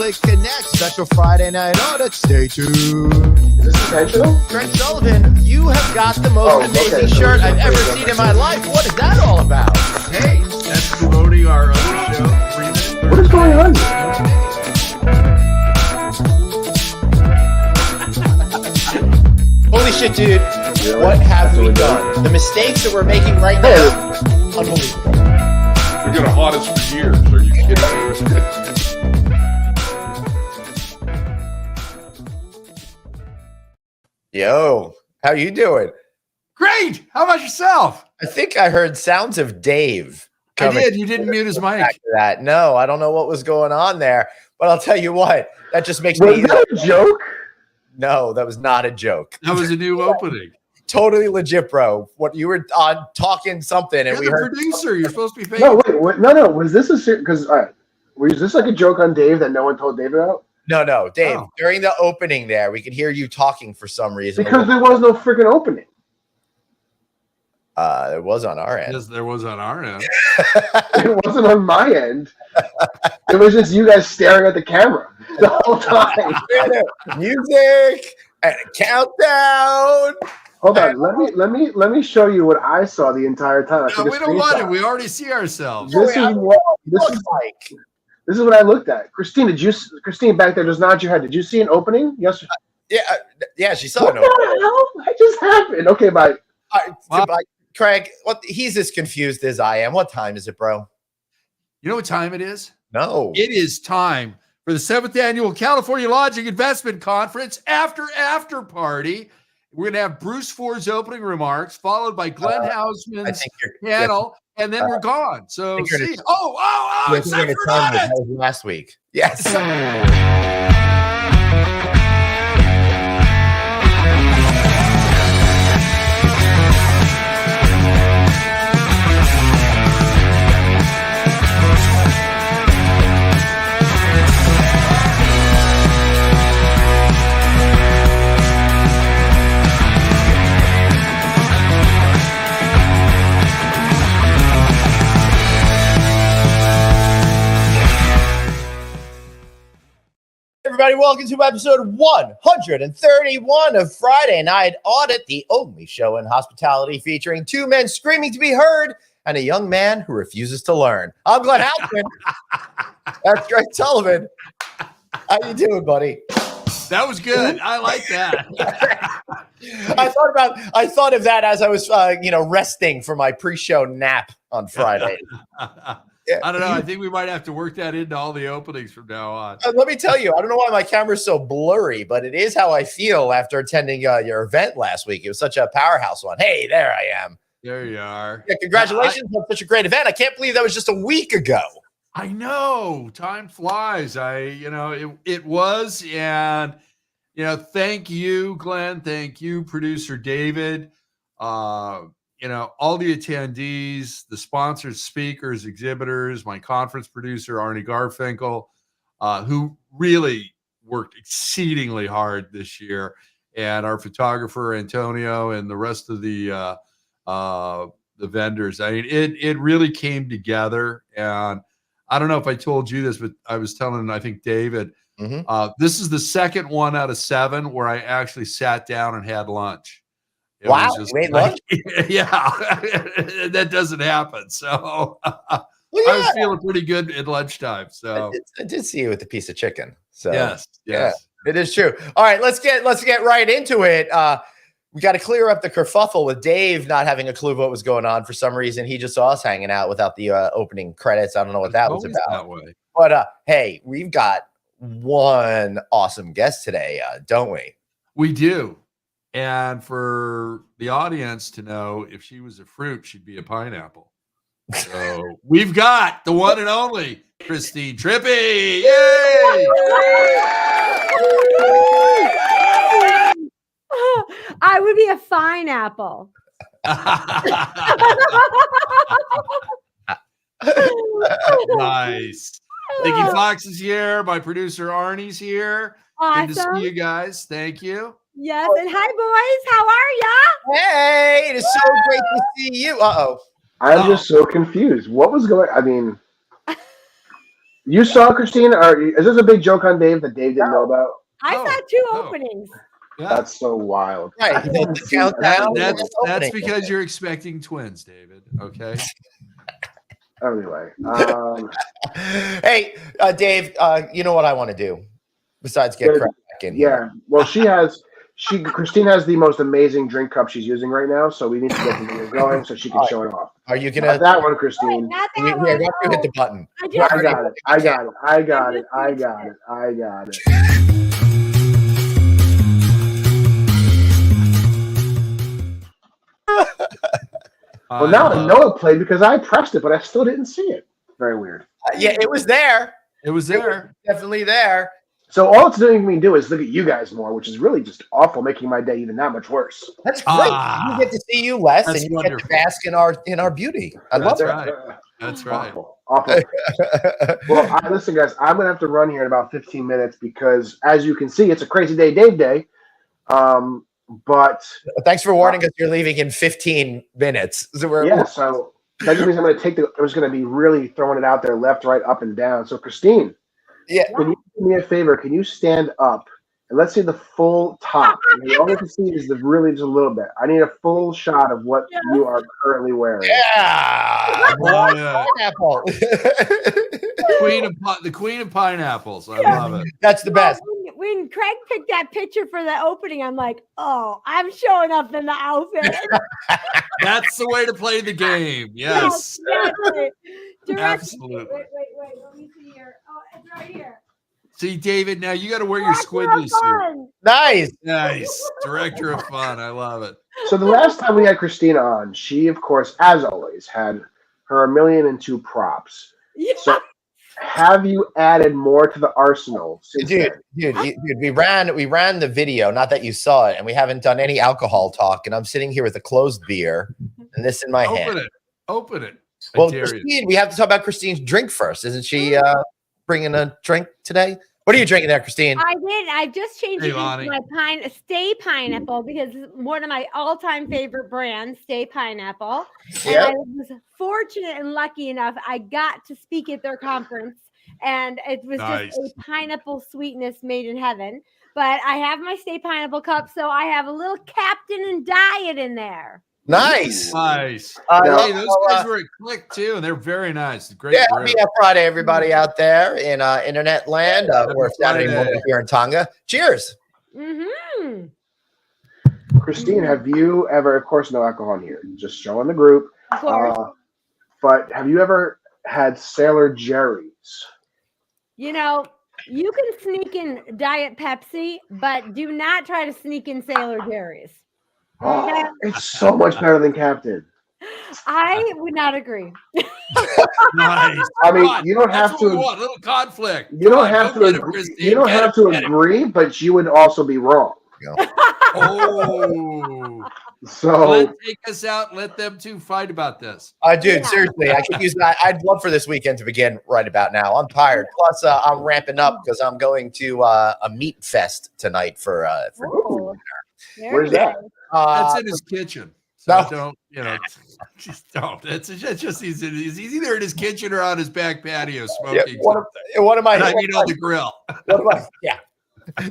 Click Connect, special Friday night audit. Stay tuned. Is this intentional? Greg Sullivan, you have got the most amazing shirt I've ever seen in my life. What is that all about? Hey, that's promoting our other show. What is going on here? Holy shit, dude. What have we done? The mistakes that we're making right now, unbelievable. We're going to haunt us for years. Are you kidding me? Yo, how you doing? Great. How about yourself? I think I heard sounds of Dave. I did. You didn't mute his mic. That. No, I don't know what was going on there, but I'll tell you what, that just makes Was me. that a joke? No, that was not a joke. That was a new opening. Totally legit, bro. What you were on talking something, and You're we the heard. producer. You're supposed to be famous. No, wait. No. Was this a because all right? Was this like a joke on Dave that no one told Dave about? No, Dave. Oh. During the opening, there we could hear you talking for some reason. Because there was no freaking opening. It was on our end. Yes, there was on our end. It wasn't on my end. It was just you guys staring at the camera the whole time. Music and a countdown. Hold on, let me show you what I saw the entire time. No, we don't want it. We already see ourselves. This is what Like. This is what I looked at. Christine back there just nod your head. Did you see an opening? Yes. Yeah, she saw What it. the hell? What just happened? Okay, bye. Goodbye, Craig. He's as confused as I am. What time is it, bro? You know what time it is? No. It is time for the 7th Annual California Lodging Investment Conference after party. We're going to have Bruce Ford's opening remarks, followed by Glenn Hausman's panel, and then we're gone. So, see. It's time for an audit. Last week. Yes. Everybody, welcome to episode 131 of Friday Night Audit, the only show in hospitality featuring two men screaming to be heard and a young man who refuses to learn. I'm Glenn Hausman. That's Greg Sullivan. How you doing, buddy? That was good. I like that. I thought of that as I was, resting for my pre-show nap on Friday. Yeah. I don't know. I think we might have to work that into all the openings from now on. Let me tell you, I don't know why my camera's so blurry, but it is how I feel after attending your event last week. It was such a powerhouse one. Hey, there I am. There you are. Yeah, congratulations on such a great event. I can't believe that was just a week ago. I know. Time flies. It was. And, thank you, Glenn. Thank you, producer David. All the attendees, the sponsored speakers, exhibitors, my conference producer, Arnie Garfinkel, who really worked exceedingly hard this year, and our photographer, Antonio, and the rest of the vendors. I mean, it really came together. And I don't know if I told you this, but I was telling, I think, David, this is the second one out of 7 where I actually sat down and had lunch. Wow, you ate lunch? Yeah, that doesn't happen. So I was feeling pretty good at lunchtime. So I did see you with a piece of chicken. So yes, yeah, it is true. All right, let's get right into it. We got to clear up the kerfuffle with Dave not having a clue what was going on. For some reason, he just saw us hanging out without the opening credits. I don't know what that was about. That way. But hey, we've got one awesome guest today, don't we? We do. And for the audience to know, if she was a fruit, she'd be a pineapple. So we've got the one and only Christine Trippi. Yay! I would be a fine apple. Nice. Nikki Fox is here. My producer Arnie's here. Awesome. Good to see you guys. Thank you. Yes, and hi, boys. How are ya? Hey, it is so great to see you. I'm just so confused. What was going? I mean, You saw Christine? Or is this a big joke on Dave that Dave didn't know about? I Oh, saw two oh. openings. Yeah. That's so wild. Right, I he did haven't the seen that. countdown. That's Opening. because you're expecting twins, David. Okay. Anyway, Hey, Dave, you know what I want to do besides get Good. crap back in here? yeah. Well, Christine has the most amazing drink cup she's using right now, so we need to get the video going so she can show it off. Are you Not gonna? that one, Wait, Christine. not Here, that why one. don't you hit the button? I just I got it. I got it. I got it. I got it. I got it. Well, now I know it played because I pressed it, but I still didn't see it. Very weird. Yeah, it was there. It was It was there. definitely there. So all it's doing me do is look at you guys more, which is really just awful, making my day even that much worse. That's great. You get to see you less, That's and you wonderful. get to bask in our beauty. I love That's it. right. That's right. Awful. Awful. Well, listen, guys, I'm gonna have to run here in about 15 minutes because, as you can see, it's a crazy day, Dave Day. But Thanks for warning us. You're leaving in 15 minutes. So so that just means I'm just gonna be really throwing it out there, left, right, up, and down. So, Christine, yeah. can you do me a favor? Can you stand up and let's see the full top? And all I can see is really just a little bit. I need a full shot of what you are currently wearing. Yeah. Oh, yeah. Pineapple. The queen of pineapples. I love it. That's the best. When Craig picked that picture for the opening, I'm like, oh, I'm showing up in the outfit. That's the way to play the game. Yes. Exactly. Absolutely. Wait. Let me see here. Oh, it's right here. See, David, now you got to wear your Director squiggly of suit. fun. Nice. Nice. Director of fun. I love it. So the last time we had Christina on, she, of course, as always, had her 1,000,002 props. Yeah. So have you added more to the arsenal since Dude, then? we ran the video, not that you saw it, and we haven't done any alcohol talk, and I'm sitting here with a closed beer and this in my hand. Open it. Well, Christine, we have to talk about Christine's drink first. Isn't she bringing a drink today? What are you drinking there, Christine? I did. I just changed Hey, it Lonnie. into my Stay Pineapple because it's one of my all-time favorite brands, Stay Pineapple. And Yeah. I was fortunate and lucky enough, I got to speak at their conference, and it was Nice. just a pineapple sweetness made in heaven. But I have my Stay Pineapple cup, so I have a little Captain and Diet in there. Nice. Nice. Yeah. Hey, those guys were at Click too, and they're very nice. Great. Yeah, brew. happy Friday, everybody out there in internet land or Saturday Friday. morning here in Tonga. Cheers. Mm-hmm. Christine, have you ever, of course, no alcohol in here, just showing the group. Of course. But have you ever had Sailor Jerry's? You know, you can sneak in Diet Pepsi, but do not try to sneak in Sailor Jerry's. Oh, it's so much better than Captain. I would not agree. Nice. I mean, Come on, you don't that's have what to. we want, a little conflict. You don't Come on, have go to get it, agree. Christine. You don't Get have it, to get it. agree, but you would also be wrong. Oh. So Let's take us out and let them two fight about this. Dude, Yeah. seriously, I could use that. I'd love for this weekend to begin right about now. I'm tired. Plus, I'm ramping up because I'm going to a meat fest tonight for Oh, very Where's that? nice. That's in his kitchen. So no. don't, just don't. It's just he's either in his kitchen or on his back patio yeah, smoking. one of my I mean, on the grill. yeah,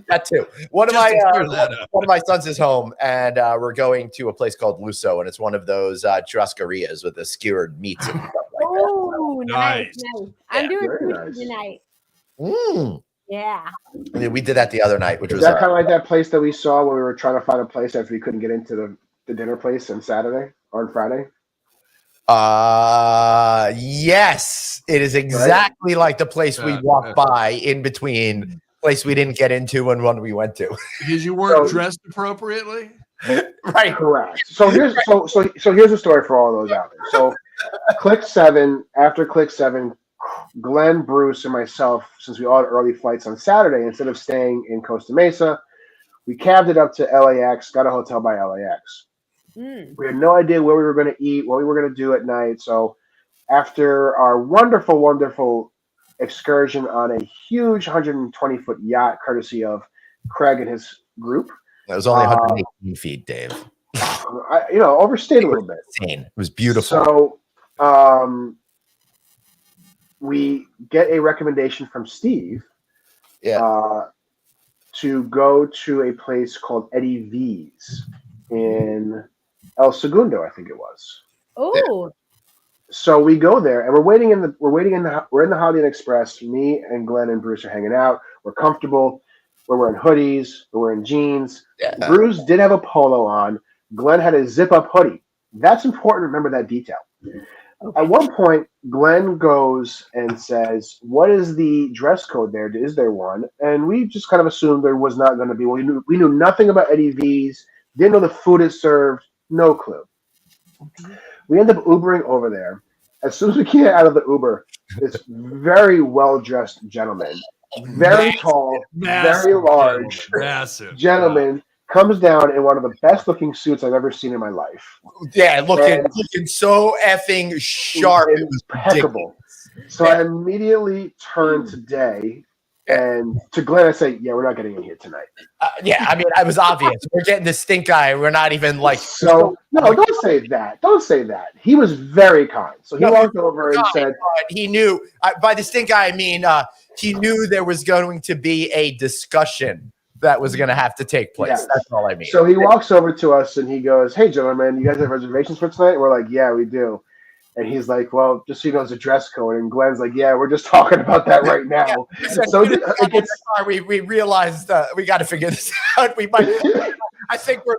that too. One of Just my to clear that up. one of my sons is home, and we're going to a place called Luso, and it's one of those churrascarias with the skewered meats and stuff like that. Oh, nice. I'm doing Very sushi nice. tonight. Mm. Yeah. I mean, we did that the other night, which is was that kind of like that place that we saw when we were trying to find a place after we couldn't get into the dinner place on Saturday or on Friday? Yes, it is exactly like the place we Yeah, walked yeah. by in between place we didn't get into and one we went to. Because you weren't So- dressed appropriately. Right. Correct. So here's the story for all those out there. So after Click 7, Glenn, Bruce, and myself, since we all had early flights on Saturday, instead of staying in Costa Mesa, we cabbed it up to LAX, got a hotel by LAX. Mm. We had no idea where we were going to eat, what we were going to do at night. So after our wonderful, wonderful excursion on a huge 120-foot yacht, courtesy of Craig and his group, It was only 118 feet, Dave. overstayed a little bit. Insane. It was beautiful. So we get a recommendation from Steve Yeah. to go to a place called Eddie V's in El Segundo, I think it was. Oh, So we go there and we're in the Holiday Inn Express. Me and Glenn and Bruce are hanging out. We're comfortable. We're wearing hoodies. We're wearing jeans. Yeah. Bruce did have a polo on. Glenn had a zip-up hoodie. That's important to remember that detail. At one point, Glenn goes and says, "What is the dress code there? Is there one?" And we just kind of assumed there was not going to be. Well, we knew nothing about Eddie V's. Didn't know the food it served. No clue. We end up Ubering over there. As soon as we get out of the Uber, this very well-dressed gentleman, very tall, very large gentleman comes down in one of the best-looking suits I've ever seen in my life. Yeah, looking so effing sharp. It was impeccable. So I immediately turned to Day and to Glenn, I say, "Yeah, we're not getting in here tonight." Yeah, I mean, it was obvious. We're getting the stink eye. We're not even like. So no, don't say that. Don't say that. He was very kind. So he walked over and said, he knew. By the stink eye, I mean he knew there was going to be a discussion that was going to have to take place. Yes. That's all I mean. So he walks over to us and he goes, "Hey, gentlemen, you guys have reservations for tonight?" We're like, "Yeah, we do." And he's like, "Well, just so you know, it's a dress code." And Glenn's like, "Yeah, we're just talking about that right now." So we realized we got to figure this out. We might. I think we're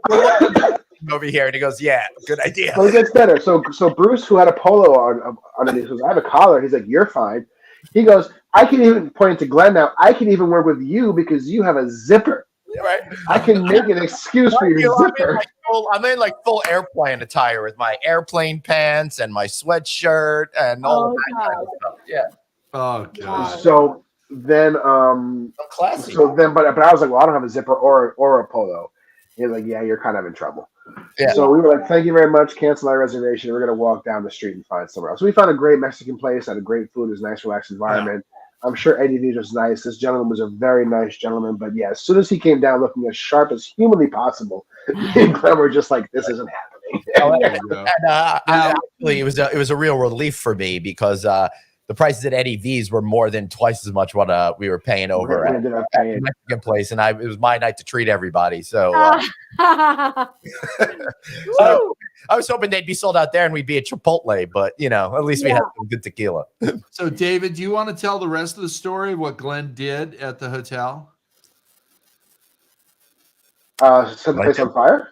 over here. And he goes, "Yeah, good idea." So it gets better. So Bruce, who had a polo on it, goes, "I have a collar." He's like, "You're fine." He goes, "I can even," pointing to Glenn now, "I can even work with you because you have a zipper. Right. I can make an excuse for your zipper." I'm in like full airplane attire with my airplane pants and my sweatshirt and all of that kind of stuff. Yeah. Oh god. So then, classy. So then, but I was like, "Well, I don't have a zipper or a polo." He's like, "Yeah, you're kind of in trouble." Yeah. So we were like, "Thank you very much. Cancel our reservation. We're gonna walk down the street and find somewhere else." So we found a great Mexican place, had a great food, it was a nice, relaxed environment. Yeah. I'm sure Eddie V's was nice. This gentleman was a very nice gentleman, but yeah, as soon as he came down looking as sharp as humanly possible, me and Glenn were just like, "This isn't happening." Actually, it was a real relief for me because the prices at Eddie V's were more than twice as much what we were paying over at the Mexican place, and it was my night to treat everybody. So, so I was hoping they'd be sold out there and we'd be at Chipotle, but at least we had some good tequila. So, David, do you want to tell the rest of the story? What Glenn did at the hotel? Set the place on fire.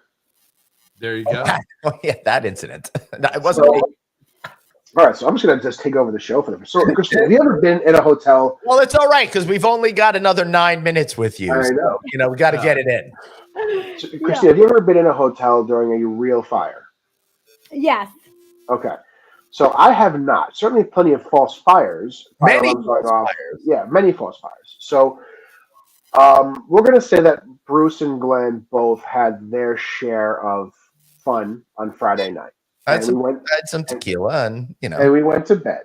There you go. Oh, yeah, that incident. It wasn't. All right, so I'm just going to just take over the show for them. So, Christian, have you ever been in a hotel? Well, it's all right because we've only got another 9 minutes with you. I know. So, we got to get it in. So, Christian, have you ever been in a hotel during a real fire? Yes. Okay. So I have not. Certainly plenty of false fires. Many false fires. Yeah, many false fires. So we're going to say that Bruce and Glenn both had their share of fun on Friday night. I had some tequila and we went to bed.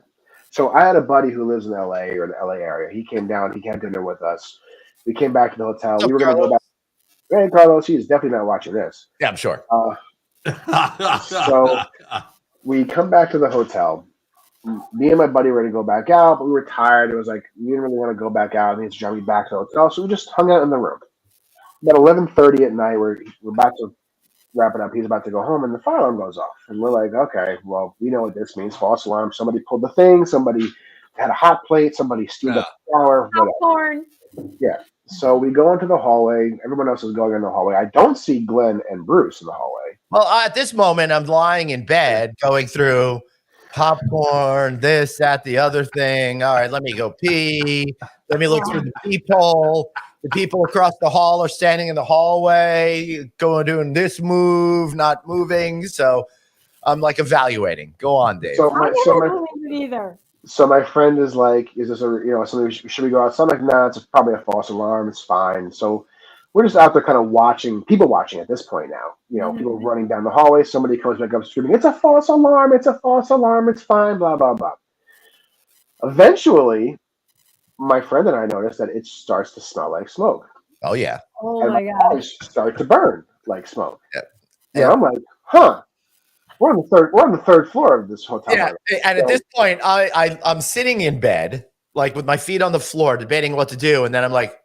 So I had a buddy who lives in LA or the LA area. He came down. He had dinner with us. We came back to the hotel. We were going to go back. Hey, Carlos, he's definitely not watching this. Yeah, I'm sure. So we come back to the hotel. Me and my buddy were going to go back out, but we were tired. It was like we didn't really want to go back out. He had to drive me back to the hotel. So we just hung out in the room. About 11:30 at night, we're about to wrap it up. He's about to go home, and the fire alarm goes off. And we're like, okay, well, we know what this means. False alarm. Somebody pulled the thing. Somebody had a hot plate. Somebody steamed up the shower. Popcorn. Yeah. So we go into the hallway. Everyone else is going in the hallway. I don't see Glenn and Bruce in the hallway. Well, at this moment, I'm lying in bed going through popcorn, this, that, the other thing. All right, let me go pee. Let me look through the peephole. The people across the hall are standing in the hallway, doing this move, not moving. So I'm like evaluating. Go on, Dave. So my friend is like, "Is this something? Should we go outside?" I'm like, "Nah, it's probably a false alarm. It's fine." So we're just out there kind of people watching at this point now. People running down the hallway. Somebody comes back up screaming, "It's a false alarm. It's a false alarm. It's fine, blah, blah, blah." Eventually, my friend and I noticed that it starts to smell like smoke. Oh, yeah. Oh, and my God. Start to burn like smoke. Yeah. And I'm like, huh. We're on the third floor of this hotel. Yeah, and at this point, I'm sitting in bed, like with my feet on the floor, debating what to do, and then I'm like,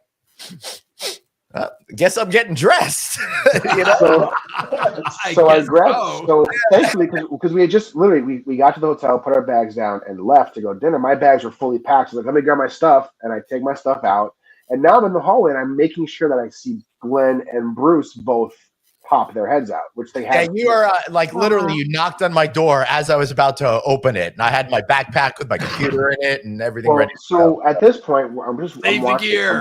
guess I'm getting dressed. You know? So I grabbed. So thankfully, because we had just literally we got to the hotel, put our bags down, and left to go to dinner. My bags were fully packed. So I was like, let me grab my stuff, and I take my stuff out. And now I'm in the hallway, and I'm making sure that I see Glenn and Bruce both pop their heads out, which they had. Yeah, you are like literally, you knocked on my door as I was about to open it, and I had my backpack with my computer in it and everything ready. So at this point, I'm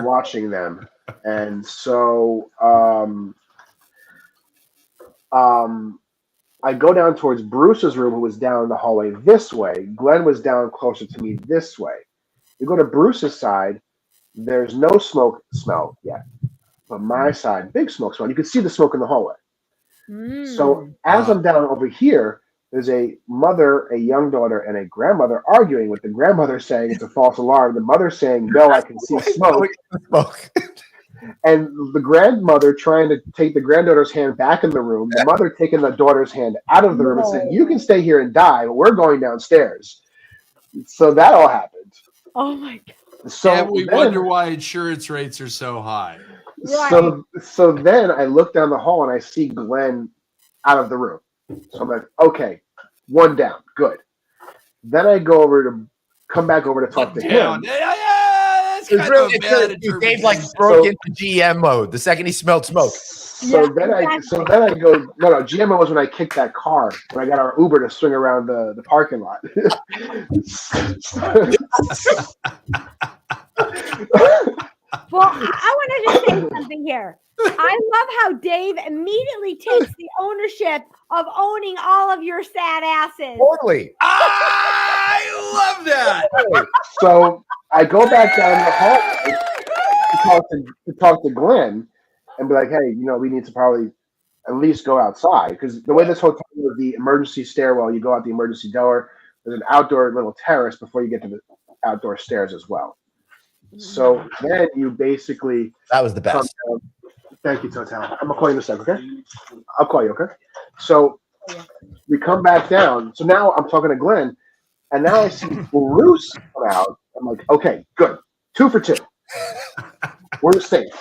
watching them, and so I go down towards Bruce's room, who was down the hallway this way. Glenn was down closer to me this way. We go to Bruce's side. There's no smoke smell yet. But my side, big smoke smell. You can see the smoke in the hallway. So as I'm down over here, there's a mother, a young daughter, and a grandmother arguing, with the grandmother saying it's a false alarm. The mother saying, no, I can see smoke. And the grandmother trying to take the granddaughter's hand back in the room. The mother taking the daughter's hand out of the room and saying, you can stay here and die, but we're going downstairs. So that all happened. Oh, my God. So and we wonder why insurance rates are so high. Right. So then I look down the hall and I see Glenn out of the room. So I'm like, okay, one down, good. Then I come back over to talk to him. Dave like broke into GM mode the second he smelled smoke. So then I go, no, GM mode was when I kicked that car, when I got our Uber to swing around the parking lot. Well, I want to just say something here. I love how Dave immediately takes the ownership of owning all of your sad asses. Totally. I love that. So I go back down the hall to talk to Glenn and be like, hey, we need to probably at least go outside. Because the way this hotel is, the emergency stairwell, you go out the emergency door. There's an outdoor little terrace before you get to the outdoor stairs as well. So then you basically... That was the best. Thank you, Total. I'm going to call you in a second, okay? I'll call you, okay? So we come back down. So now I'm talking to Glenn, and now I see Bruce come out. I'm like, okay, good. 2 for 2. We're safe.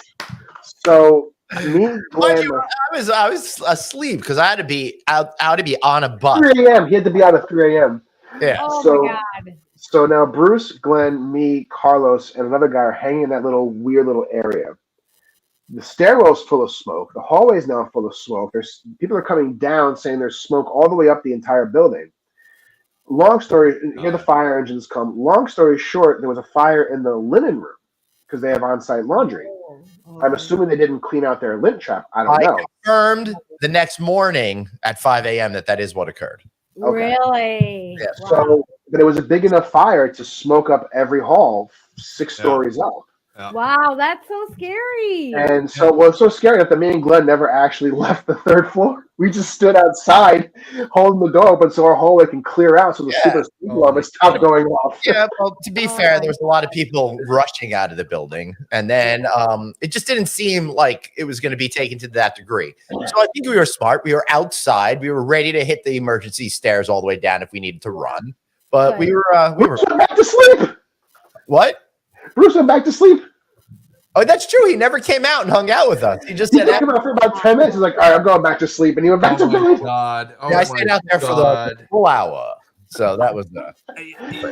So me and Glenn... I was asleep because I had to be out to be on a bus. 3 a.m. He had to be out at 3 a.m. Yeah. Oh, my God. So now Bruce, Glenn, me, Carlos, and another guy are hanging in that weird little area. The stairwell's full of smoke. The hallway is now full of smoke. People are coming down saying there's smoke all the way up the entire building. Long story, here the fire engines come. Long story short, there was a fire in the linen room because they have on-site laundry. I'm assuming they didn't clean out their lint trap. I don't know. Confirmed the next morning at 5 a.m. that is what occurred. Okay. Really? Yeah. Wow. But it was a big enough fire to smoke up every hall 6 stories up. Yeah. Wow, that's so scary. And so, well, it's so scary that me and Glenn never actually left the 3rd floor. We just stood outside holding the door open so our hallway can clear out so the super speed alarm stopped going off. Yeah, well, to be fair, there was a lot of people rushing out of the building. And then it just didn't seem like it was going to be taken to that degree. So I think we were smart. We were outside. We were ready to hit the emergency stairs all the way down if we needed to run. But we were back to sleep. What? Bruce went back to sleep. Oh, that's true. He never came out and hung out with us. He just came out for about 10 minutes. He's like, all right, I'm going back to sleep. And he went back to bed. God. Yeah, I stayed out there for the full hour. So that was the...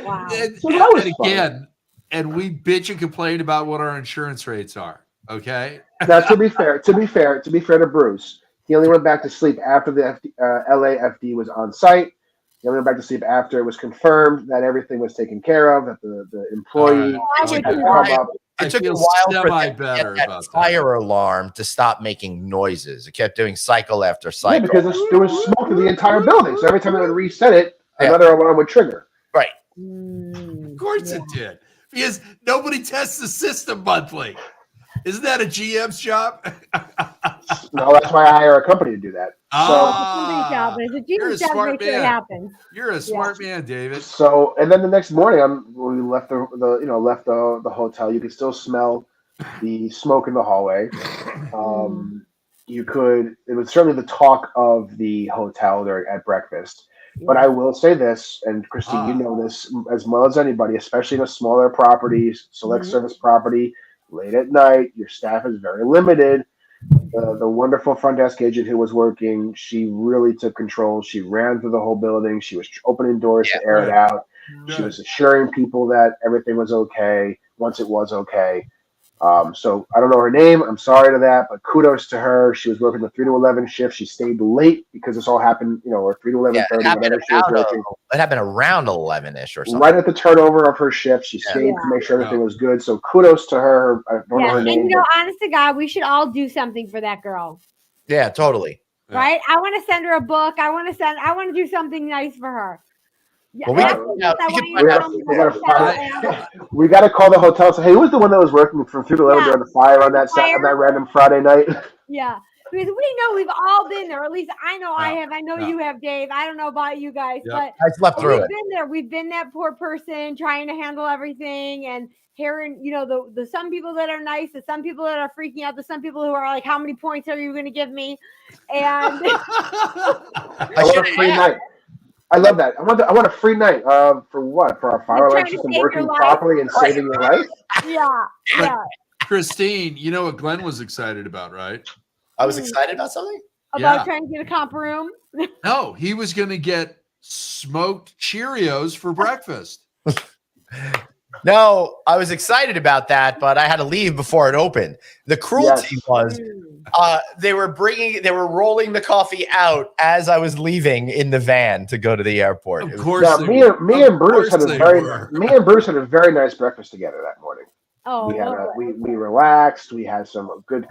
Wow. And again, and we bitch and complain about what our insurance rates are. Okay? Now, to be fair to Bruce, he only went back to sleep after the LAFD was on site. He only went back to sleep after it was confirmed that everything was taken care of, that the employee had come up. It took a while for them to get that fire alarm to stop making noises. It kept doing cycle after cycle. Yeah, because there was smoke in the entire building. So every time they would reset it, another alarm would trigger. Right. Of course it did. Because nobody tests the system monthly. Isn't that a GM's job? No, that's why I hire a company to do that. You're a smart man. You're a smart man, David. So, and then the next morning, we left the hotel. You could still smell the smoke in the hallway. it was certainly the talk of the hotel at breakfast. But I will say this, and Christine, you know this as well as anybody, especially in a smaller property, select service property, late at night, your staff is very limited. The wonderful front desk agent who was working, she really took control. She ran through the whole building. She was opening doors to air it out. Good. She was assuring people that everything was okay once it was okay. So I don't know her name. I'm sorry to that, but kudos to her. She was working the 3 to 11 shift. She stayed late because this all happened, or 3 to 11:30, whatever she was working. It happened around 11-ish or something. Right at the turnover of her shift, she stayed to make sure everything was good. So kudos to her. I don't know her name. And honest to God, we should all do something for that girl. Yeah, totally. Right? I want to send her a book. I want to do something nice for her. Well, we got to call the hotel and say, hey, who was the one that was working from 3 to 11 during the fire on that random Friday night? Yeah. Because we know we've all been there. At least I know I have. I know you have, Dave. I don't know about you guys, but I slept through we've been there. We've been that poor person trying to handle everything and hearing, the some people that are nice, the some people that are freaking out, the some people who are like, how many points are you going to give me? And I want a free night. I love that. I want a free night. For what? For our fire alarm system working properly and saving your life? Yeah. Christine, you know what Glenn was excited about, right? I was excited about something? About trying to get a comp room? No, he was going to get smoked Cheerios for breakfast. No, I was excited about that, but I had to leave before it opened. The cruelty was they were rolling the coffee out as I was leaving in the van to go to the airport. Of course, now, me and Bruce had a very nice breakfast together that morning. Oh, we relaxed. We had some good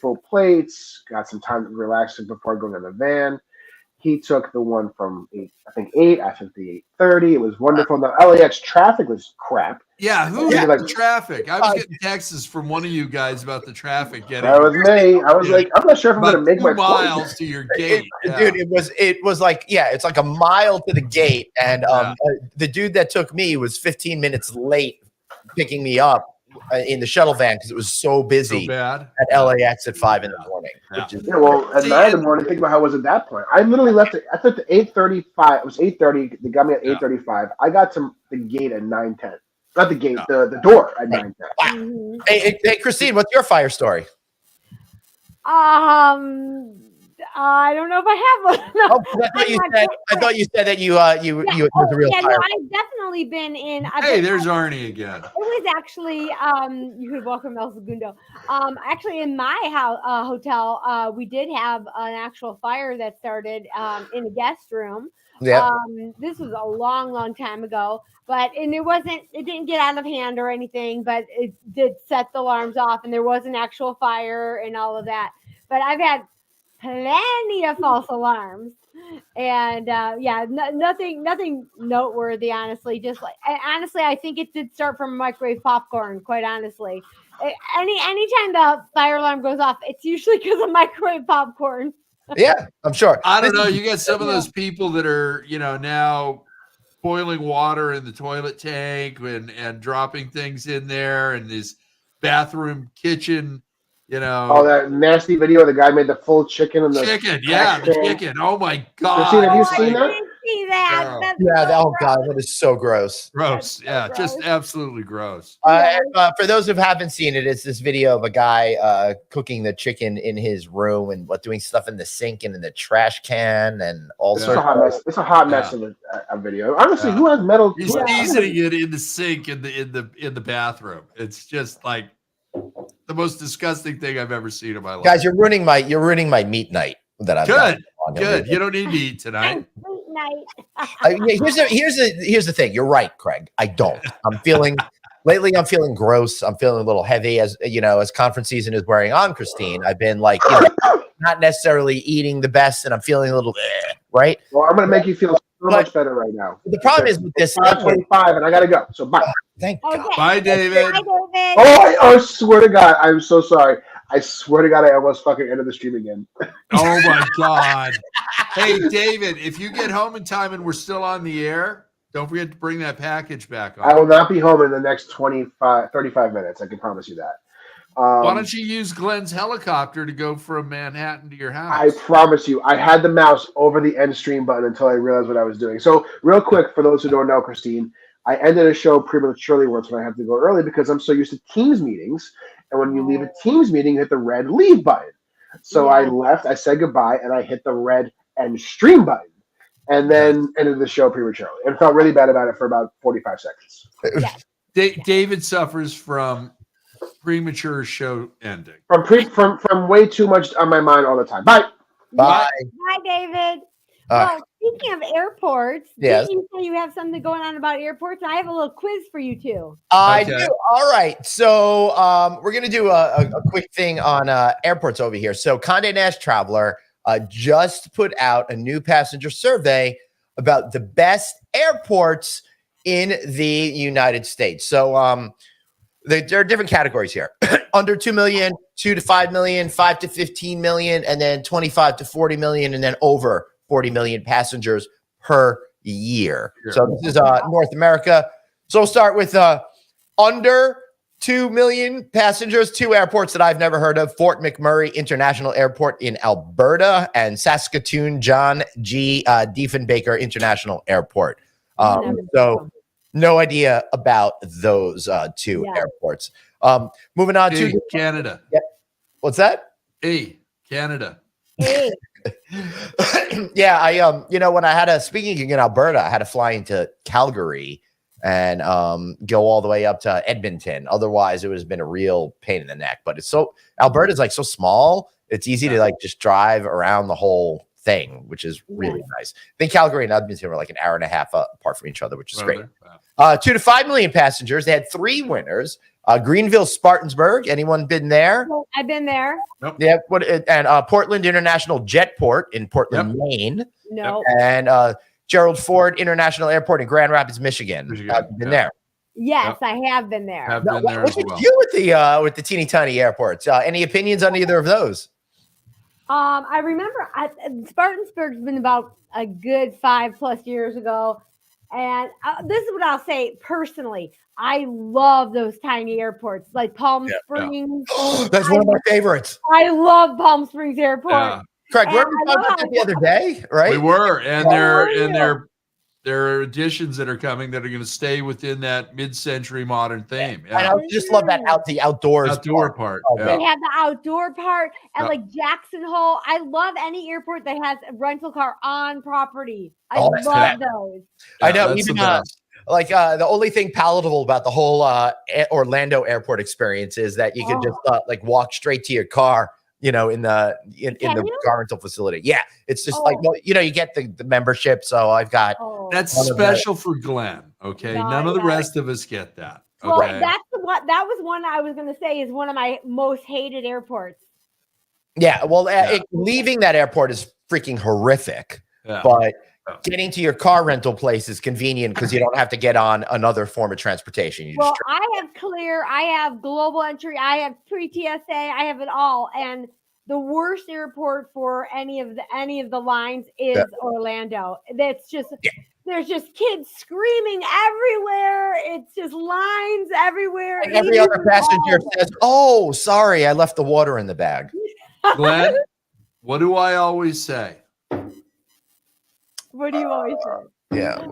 full plates. Got some time to relax before going in the van. He took the one from 8. I took the 8:30. It was wonderful. The LAX traffic was crap. Yeah, who hit the traffic? I was getting texts from one of you guys about the traffic getting. That was me. I was like, I'm not sure if I'm going to make my miles to your gate, dude. It was like it's like a mile to the gate, and the dude that took me was 15 minutes late picking me up in the shuttle van because it was so busy at LAX at 5 in the morning. Well, at 9 in the morning, think about how it was at that point. I literally left it. I took the 8:35. It was 8:30. They got me at 8:35. I got to the gate at 9:10. Not the gate, the door at 9:10. Wow. Hey, Christine, what's your fire story? I don't know if I have one. No, I thought you said that you it was a real fire. No, I've definitely been in. There's Arnie again. It was actually you could welcome El Segundo. Actually, in my hotel, we did have an actual fire that started in a guest room. Yeah. This was a long time ago, it didn't get out of hand or anything, but it did set the alarms off, and there was an actual fire and all of that. But I've had plenty of false alarms, and nothing noteworthy, honestly. Honestly, I think it did start from microwave popcorn, quite honestly. Anytime the fire alarm goes off, it's usually because of microwave popcorn. Yeah, I'm sure. I don't know. You get some of those people that are, now boiling water in the toilet tank and dropping things in there, and this bathroom kitchen. Oh, that nasty video. The guy made the full chicken and the chicken. Oh my God! Christine, have you seen that? See that? Oh God, that is so gross. Gross. Yeah, just absolutely gross. For those who haven't seen it, it's this video of a guy cooking the chicken in his room and doing stuff in the sink and in the trash can and all sorts. It's a hot mess of a video. Honestly, who has metal? He's seasoning it in the sink in the bathroom. It's just like the most disgusting thing I've ever seen in my life. Guys, you're ruining my meat night that I've Good. You don't need to eat tonight. Here's the thing. You're right, Craig. I don't. I'm feeling gross. I'm feeling a little heavy as conference season is wearing on, Christine. I've been not necessarily eating the best, and I'm feeling a little right. Well, I'm gonna make you feel so much better right now. The problem is with this 5:25, and I gotta go. So bye. Thank God. Bye, David. Bye, David. I swear to God, I'm so sorry. I swear to God, I almost fucking ended the stream again. Oh my God. Hey, David, if you get home in time and we're still on the air, don't forget to bring that package back on. I will not be home in the next 35 minutes. I can promise you that. Why don't you use Glenn's helicopter to go from Manhattan to your house? I promise you, I had the mouse over the end stream button until I realized what I was doing. So real quick, for those who don't know, Christine, I ended a show prematurely once when I had to go early because I'm so used to Teams meetings. And when you leave a Teams meeting, you hit the red leave button. So I left, I said goodbye, and I hit the red end stream button. And then ended the show prematurely. And felt really bad about it for about 45 seconds. David suffers from premature show ending. From way too much on my mind all the time. Bye. Bye. Bye, David. Well, speaking of airports, didn't you say you have something going on about airports? I have a little quiz for you too. I do. All right. So we're going to do a quick thing on airports over here. So Condé Nast Traveler just put out a new passenger survey about the best airports in the United States. So there are different categories here. Under 2 million, 2 to 5 million, 5 to 15 million, and then 25 to 40 million, and then over 40 million passengers per year. Sure. So this is North America. So we'll start with under 2 million passengers, 2 airports that I've never heard of: Fort McMurray International Airport in Alberta and Saskatoon John G. Diefenbaker International Airport. So no idea about those 2 airports. Moving on to Canada. Yep. What's that? Canada. Yeah, I when I had a speaking gig in Alberta, I had to fly into Calgary and go all the way up to Edmonton. Otherwise, it would have been a real pain in the neck. But Alberta's like so small, it's easy to like just drive around the whole thing, which is really nice. I think Calgary and Edmonton were like an hour and a half apart from each other, which is great. 2 to 5 million passengers. They had 3 winners. Greenville, Spartanburg. Anyone been there? I've been there. Nope. Yeah. And Portland International Jetport in Portland, Maine. No. And Gerald Ford International Airport in Grand Rapids, Michigan. Been there? Yes, I have been there. Have been there What as did well. you with the teeny tiny airports? Any opinions on either of those? I remember Spartanburg's been about a good 5+ years ago. And this is what I'll say personally. I love those tiny airports like Palm Springs. That's one of my favorites. I love Palm Springs Airport. Yeah. Craig, we were talking about that the other day, right? We were, and there are additions that are coming that are going to stay within that mid-century modern theme. And I just love that outdoor part. They have the outdoor part, and like Jackson Hole. I love any airport that has a rental car on property. I love those. I know, even the only thing palatable about the whole Orlando airport experience is that you can just walk straight to your car, in the car rental facility. Yeah, it's just you get the membership. So I've got that's special for Glenn. Okay, none of the rest of us get that. Okay? Well, that was one I was going to say is one of my most hated airports. Yeah, well, leaving that airport is freaking horrific, but getting to your car rental place is convenient because you don't have to get on another form of transportation. I have Clear, I have Global Entry, I have pre-TSA, I have it all. And the worst airport for any of the lines is Orlando. That's just there's just kids screaming everywhere. It's just lines everywhere. And every other passenger says, "Oh, sorry, I left the water in the bag." Glenn, what do I always say? What do you always say? Yeah.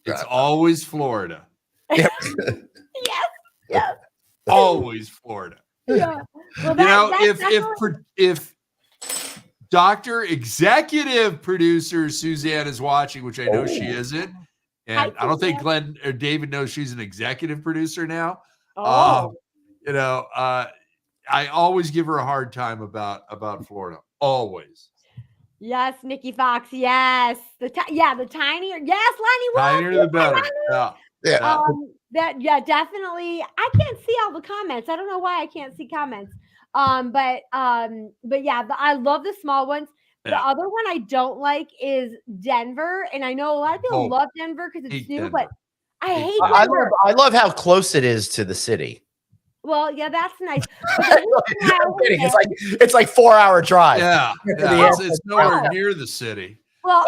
It's always Florida. Yep. Yes. Always Florida. Yeah. Well, if Dr. Executive Producer Suzanne is watching, which I know she isn't, and I don't think Glenn or David knows she's an executive producer now. I always give her a hard time about Florida. Always. Yes, Nikki Fox. Yes, the tinier. Yes, Lenny. Tinier the better. Yeah. Definitely. I can't see all the comments. I don't know why I can't see comments. But yeah, I love the small ones. The other one I don't like is Denver, and I know a lot of people love Denver because it's new, but I hate Denver. I love how close it is to the city. Well, yeah, that's nice. It's like 4-hour drive. Yeah. It's nowhere near the city. Well,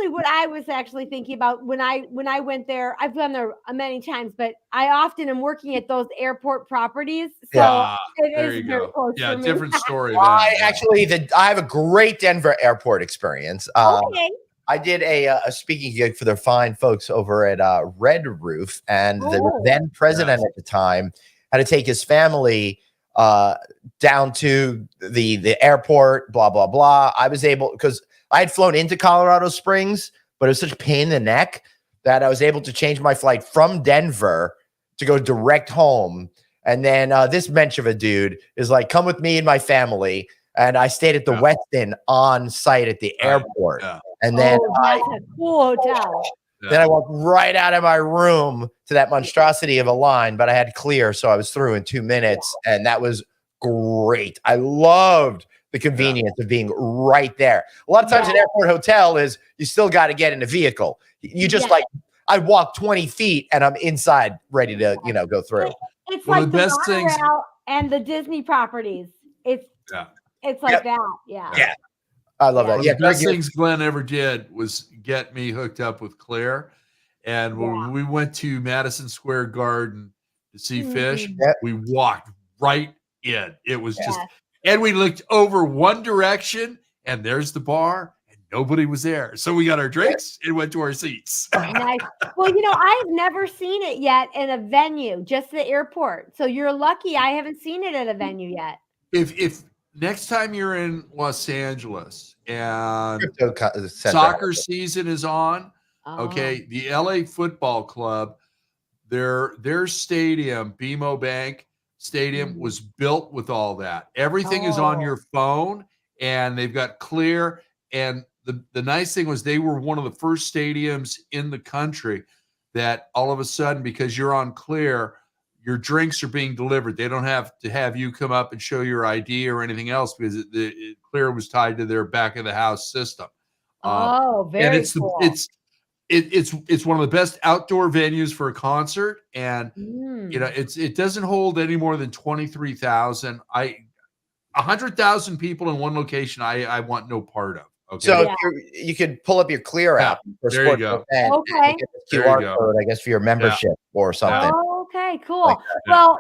what I was actually thinking about when I went there, I've been there many times, but I often am working at those airport properties, so it there is you very go. close Yeah, for me. different story. I then. actually, I have a great Denver airport experience. Okay. I did a speaking gig for the fine folks over at Red Roof, and the then president at the time had to take his family down to the airport. Blah blah blah. I was able because I had flown into Colorado Springs, but it was such a pain in the neck that I was able to change my flight from Denver to go direct home. And then this mensch of a dude is like, "Come with me and my family." And I stayed at the Westin on site at the airport. And then that's a cool hotel. Then I walked right out of my room to that monstrosity of a line, but I had clear, so I was through in 2 minutes, and that was great. I loved the convenience of being right there. A lot of times an airport hotel is you still got to get in a vehicle. You just like I walk 20 feet and I'm inside ready to go through. It's like the best things and the Disney properties. It's like that. Yeah. I love that. One of the best things Glenn ever did was get me hooked up with Claire. And when we went to Madison Square Garden to see fish, we walked right in. It was just, and we looked over one direction and there's the bar and nobody was there. So we got our drinks and went to our seats. Nice. Well, I've never seen it yet in a venue, just the airport. So you're lucky I haven't seen it at a venue yet. If next time you're in Los Angeles and soccer season is on, okay, the LA Football Club, their stadium, BMO Bank Stadium, was built with all that. Everything is on your phone, and they've got Clear. And the nice thing was they were one of the first stadiums in the country that all of a sudden, because you're on Clear, your drinks are being delivered. They don't have to have you come up and show your ID or anything else because Clear was tied to their back of the house system. Very cool. It's one of the best outdoor venues for a concert, and it doesn't hold any more than 23,000. 100,000 people in one location. I want no part of. Okay. So you could pull up your Clear app for there you go. Event and get the QR code, I guess, for your membership or something. Okay, cool. Well,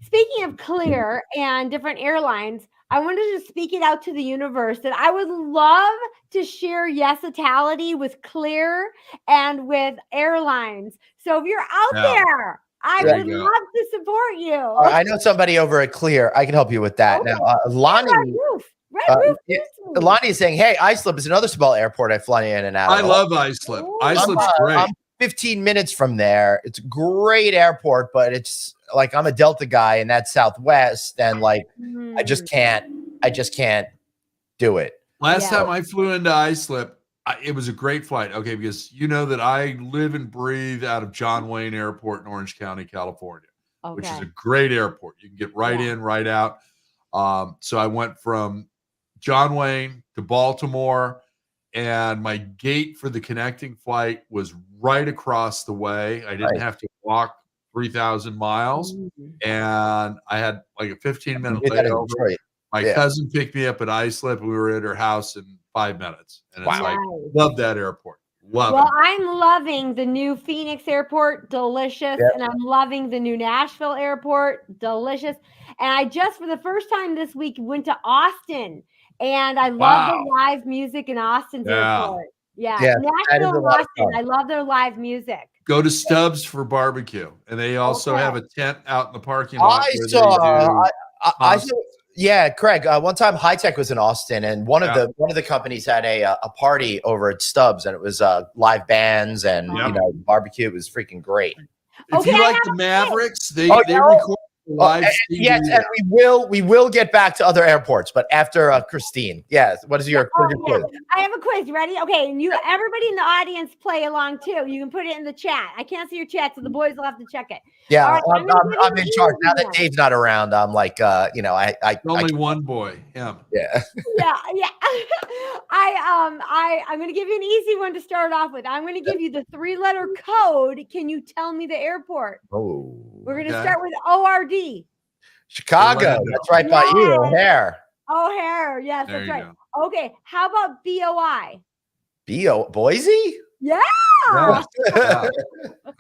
speaking of Clear and different airlines, I wanted to speak it out to the universe that I would love to share Yesitality with Clear and with airlines. So if you're out there, I would love to support you. I know somebody over at Clear. I can help you with that. Now, Lonnie. Lonnie is saying, "Hey, Islip is another small airport I fly in and out of." I love Islip. Islip's great. I'm 15 minutes from there. It's a great airport, but it's like I'm a Delta guy and that's Southwest, and like I just can't do it. Last time I flew into Islip, it was a great flight. Okay, because you know that I live and breathe out of John Wayne Airport in Orange County, California, which is a great airport. You can get right in, right out. So I went from John Wayne to Baltimore, and my gate for the connecting flight was right across the way. I didn't have to walk 3,000 miles, and I had like a 15-minute layover. My cousin picked me up at Islip. We were at her house in 5 minutes, and it's like, love that airport. Love it. I'm loving the new Phoenix airport, delicious, and I'm loving the new Nashville airport, delicious. And I just, for the first time this week, went to Austin, and I love the live music in Austin's airport. Nashville and Austin, I love their live music. Go to Stubbs for barbecue, and they also have a tent out in the parking lot. I saw. Yeah, Craig. One time, High Tech was in Austin, and one of the companies had a party over at Stubbs, and it was live bands and barbecue. It was freaking great. If you like the Mavericks, they record live. Yes, and we will get back to other airports, but after Christine. Yes. What is your quiz? I have a quiz. Ready? Okay, and everybody in the audience play along too. You can put it in the chat. I can't see your chat, so the boys will have to check it. Yeah, right, I'm in charge now that Dave's not around. I'm like, only one boy, him. Yeah. I'm going to give you an easy one to start off with. I'm going to give you the 3-letter code. Can you tell me the airport? We're going to start with ORD. Chicago. That's right by you. O'Hare. O'Hare. Yes, that's right. Go. Okay. How about BOI? Boise? Yeah. Yeah.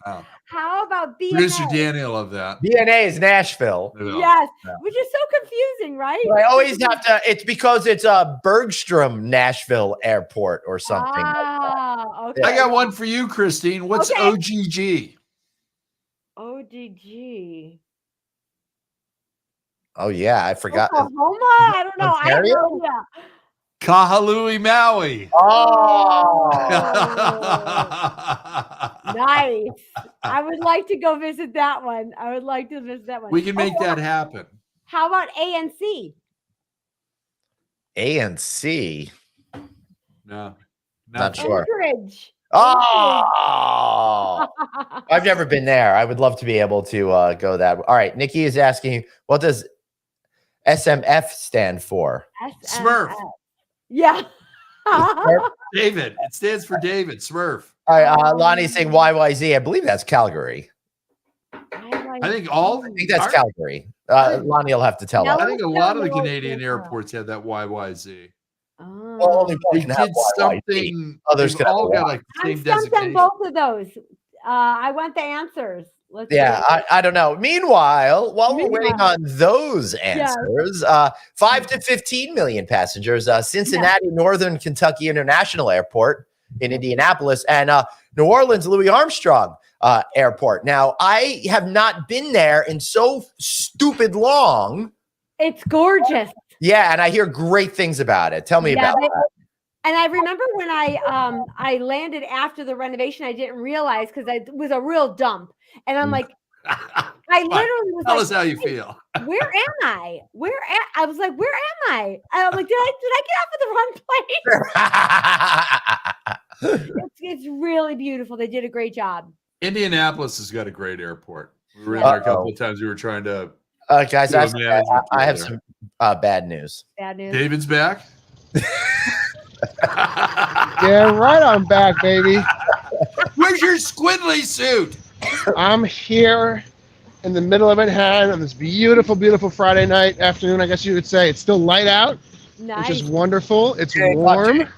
Wow. How about BNA? Producer Daniel of that. BNA is Nashville. Yes, Yeah. which is so confusing, right? But I always have to. It's because it's a Bergstrom Nashville Airport or something. Ah, okay. I got one for you, Christine. What's Okay. OGG? OGG. Oh yeah, I forgot. Oklahoma? I don't know. I have Ontario? no idea. Kahalui, Maui. Oh, Nice. I would like to go visit that one. I would like to visit that one. We can make Okay, that happen. How about ANC? ANC. No. Not sure. Anchorage. Oh, I've never been there. I would love to be able to go that. All right, Nikki is asking, what does SMF stand for? Smurf. Yeah. David. It stands for David. Smurf. All right, Lonnie's saying YYZ. I believe that's Calgary. I think all. I think that's Calgary. Lonnie will have to tell us. I think a lot of the Canadian airports have that YYZ. Well, only They one can have did YYZ. something. Others They've could have all got Y. like the I'm same stumped on designation. both of those. I want the answers. Let's Yeah, see. I don't know. Meanwhile, while we're waiting on those answers, 5 to 15 million passengers, Cincinnati Northern Kentucky International Airport in Indianapolis, and New Orleans Louis Armstrong Airport. Now, I have not been there in so stupid long. It's gorgeous. Yeah, and I hear great things about it. Tell me about that. And I remember when I landed after the renovation, I didn't realize because it was a real dump. And I'm like, I literally was Tell like, us how you feel. where am I? I was like, where am I? And I'm like, did I get off at the wrong place? It's really beautiful. They did a great job. Indianapolis has got a great airport. We were in there a couple of times. We were trying to. Guys, do a I management have tour some bad news. Bad news. David's back. Yeah, right on back, baby. Where's your squiddly suit? I'm here in the middle of Manhattan on this beautiful, beautiful Friday night, afternoon, I guess you would say. It's still light out, Nice. which is wonderful. It's Okay, warm.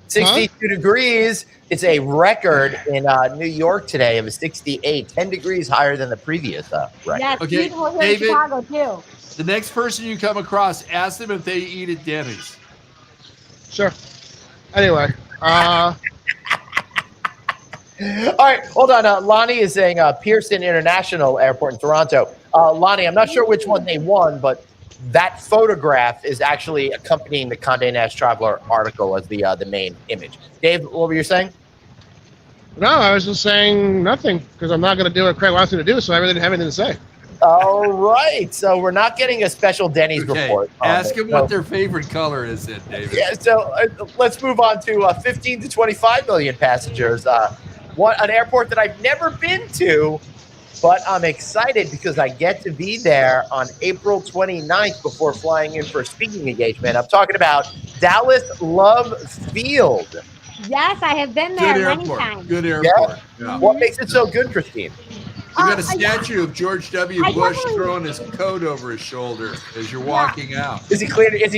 62 degrees. It's a record in New York today of a 68, 10 degrees higher than the previous record. Yes, Okay, beautiful here David. in Chicago too. The next person you come across, ask them if they eat at Denny's. Sure. Anyway, All right, hold on. Lonnie is saying Pearson International Airport in Toronto. Lonnie, I'm not sure which one they won, but that photograph is actually accompanying the Condé Nast Traveler article as the main image. Dave, what were you saying? no, I was just saying nothing because I'm not going to do what Craig wants me to do, so I really didn't have anything to say. All right, so we're not getting a special Denny's report. Ask them So- what their favorite color is, then, David. Yeah, so let's move on to 15 to 25 million passengers. An airport that I've never been to, but I'm excited because I get to be there on April 29th before flying in for a speaking engagement. I'm talking about Dallas Love Field. Yes, I have been Good there many airport. times. Good airport. Yeah. What makes it so good, Christine? You got a statue of George W. I Bush definitely- throwing his coat over his shoulder as you're walking out. Is he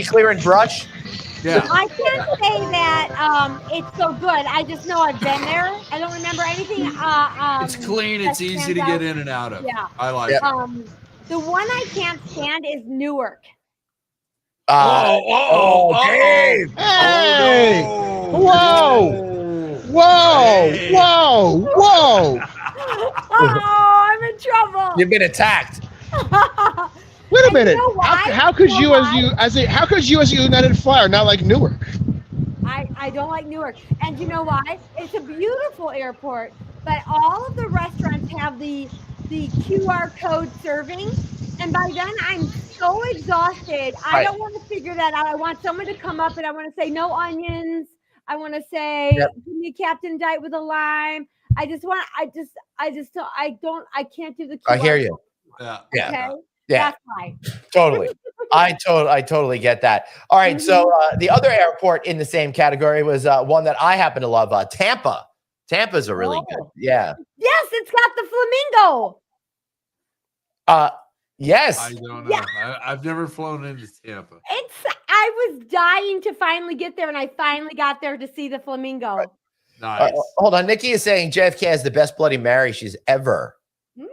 clearing brush? Yeah. I can't say that it's so good. I just know I've been there. I don't remember anything. It's clean. It's that easy stands to out. get in and out of. Yeah. I like Yeah. it. The one I can't stand is Newark. Dave! Hey! Oh, Whoa! Whoa! Hey. Whoa! Whoa! Oh, I'm in trouble. You've been attacked. Wait a And minute. you know why? How could You know you how could you as a United Flyer not like Newark? I don't like Newark. And you know why? It's a beautiful airport, but all of the restaurants have the QR code serving. And by then I'm so exhausted. I don't want to figure that out. I want someone to come up and I want to say no onions. I want to say give me Captain Diet with a lime. I can't do the QR I hear you. code. Yeah. Yeah. Okay. Yeah. That's why. Totally. I totally get that. All right. So the other airport in the same category was one that I happen to love, Tampa. Tampa's a really good. Yeah. Yes, it's got the flamingo. Yes. I don't know. Yeah. I've never flown into Tampa. I was dying to finally get there, and I finally got there to see the flamingo. Nice. Hold on. Nikki is saying JFK has the best Bloody Mary she's ever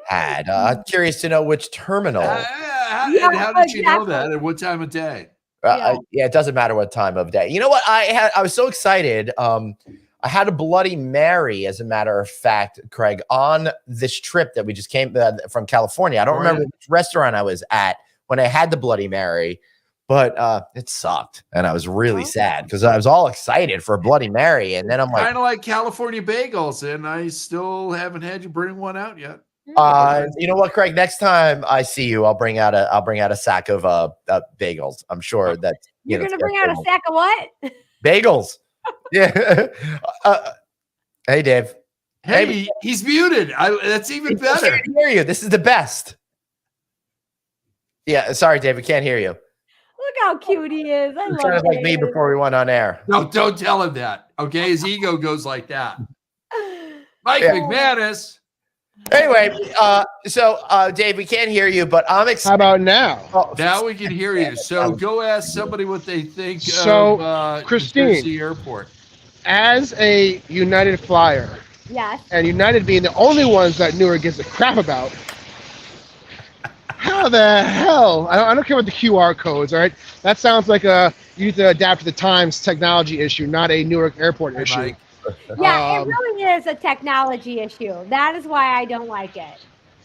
had. I'm curious to know which terminal. And how did you know that? At what time of day? Yeah, it doesn't matter what time of day. You know what? I was so excited. I had a Bloody Mary, as a matter of fact, Craig, on this trip that we just came from California. I don't remember which restaurant I was at when I had the Bloody Mary, but it sucked. And I was really sad because I was all excited for a Bloody Mary. And then I'm like, kind of like California bagels, and I still haven't had you bring one out yet. you know what, Craig? Next time I see you, I'll bring out a sack of bagels. I'm sure that you're gonna bring out a sack of what? Bagels. Yeah. Hey, Dave. Hey, he's muted. That's even better. I can't hear you. This is the best. Yeah, sorry, Dave. We can't hear you. Look how cute he is. I love Kind of like me before we went on air. No, don't tell him that. Okay, his ego goes like that. Mike McManus. Anyway, so Dave, we can't hear you, but I'm excited. How about now? Now we can hear you. So go ask somebody what they think of Christine, Jersey Airport. As a United flyer, yes, and United being the only ones that Newark gives a crap about, how the hell? I don't care what the QR codes, all right? That sounds like you need to adapt to the times technology issue, not a Newark airport issue. Mike. Yeah, it really is a technology issue. That is why I don't like it.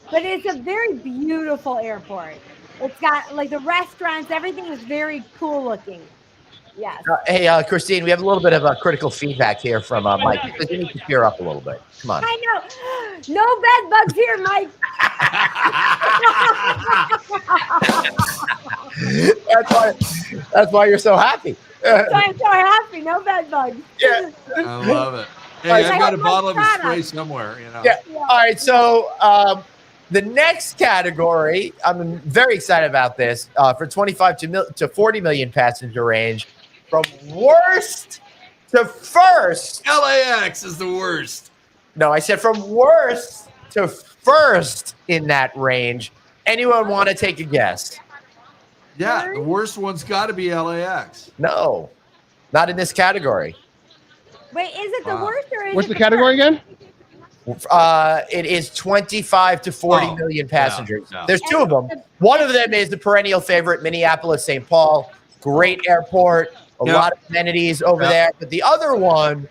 But it's a very beautiful airport. It's got like the restaurants, everything is very cool looking. Yes. Hey, Christine, we have a little bit of critical feedback here from Mike. You need to cheer up a little bit. Come on. I know. No bed bugs here, Mike. That's why you're so happy. I'm so happy. No bed bugs. Yeah. I love it. Hey, I've got a bottle of spray somewhere. You know. Yeah. All right. So the next category, I'm very excited about this for 25 to 40 million passenger range, from worst to first. LAX is the worst. No, I said from worst to first in that range. Anyone want to take a guess? Yeah, the worst one's got to be LAX. No, not in this category. Wait, is it the worst or is What's it the category again? It is 25 to 40 million passengers. No. There's two of them. One of them is the perennial favorite, Minneapolis-St. Paul. Great airport, a lot of amenities over there. But the other one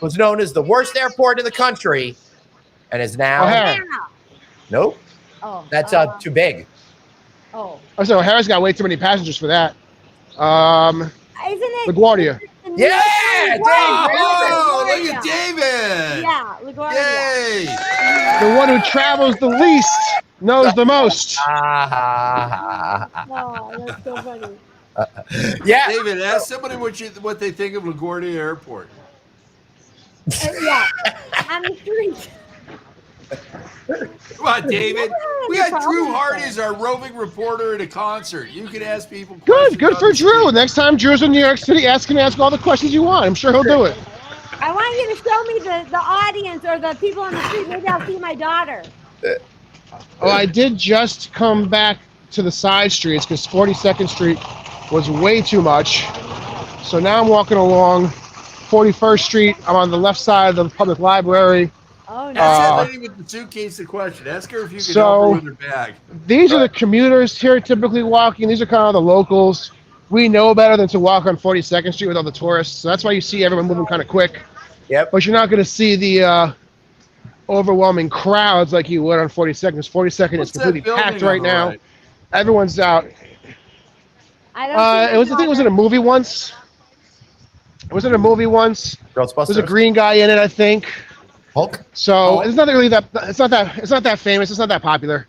was known as the worst airport in the country and is now... O'Hara. Nope. Oh, That's too big. Oh. Oh, so O'Hara's got way too many passengers for that. Isn't it? LaGuardia. Yeah! Oh, look at David. Yeah, LaGuardia. Yay. The one who travels the least knows the most. Oh, that's so funny. Yeah. David, ask somebody what they think of LaGuardia Airport. Yeah, on the street. Come on, David. We got Drew Hardy as our roving reporter at a concert. You can ask people. Good for Drew. Next time Drew's in New York City, ask all the questions you want. I'm sure he'll do it. I want you to show me the audience or the people on the street. Maybe I'll see my daughter. Oh, I did just come back to the side streets because 42nd Street was way too much. So now I'm walking along 41st Street. I'm on the left side of the public library. Oh, no. Ask that lady with the suitcase a question. Ask her if you can help her with her bag. These are the commuters here typically walking. These are kind of the locals. We know better than to walk on 42nd Street with all the tourists. So that's why you see everyone moving kind of quick. Yep. But you're not going to see the overwhelming crowds like you would on 42nd. 42nd is completely packed right now. Right? Everyone's out. I think it was in a movie once. Was it a movie once? Ghostbusters. There's a green guy in it, I think. Hulk. So it's not really that. It's not that famous. It's not that popular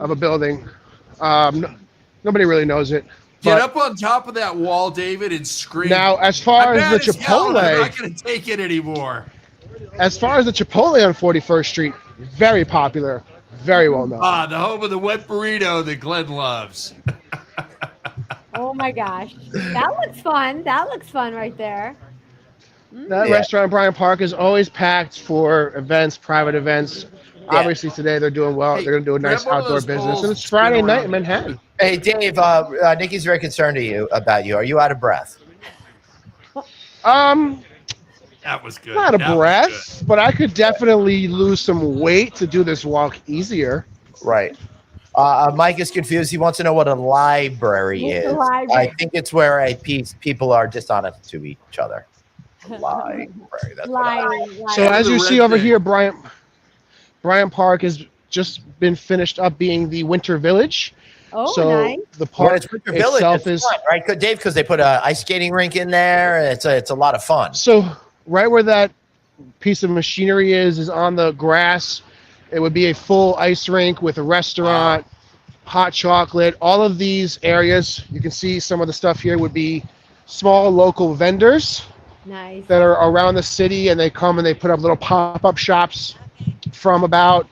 of a building. Nobody really knows it. Get up on top of that wall, David, and scream. Now, as far as the Chipotle, I'm not going to take it anymore. As far as the Chipotle on 41st Street, very popular, very well known. The home of the wet burrito that Glenn loves. Oh my gosh, that looks fun. That looks fun right there. That restaurant in Bryant Park is always packed for events, private events. Obviously, today they're doing well. Hey, They're going to do a nice grab one of outdoor those business, bowls and and it's spin Friday around. night in Manhattan. Hey, Dave, Nikki's very concerned about you. Are you out of breath? That was good. Not a That was breath, but I could definitely lose some weight to do this walk easier. Right. Mike is confused. He wants to know what a library What's a is. library? I think it's where people are dishonest to each other. Library. That's what I- Lying. So What as are you the see red over things? here, Bryant Park has just been finished up being the Winter Village. Oh, So nice. the When park it's Winter Village, itself it's is fun, right? Dave, because they put a ice skating rink in there. And it's a lot of fun. so right where that piece of machinery is on the grass. It would be a full ice rink with a restaurant, hot chocolate. All of these areas, you can see some of the stuff here would be small local vendors Nice. that are around the city, and they come and they put up little pop-up shops from about,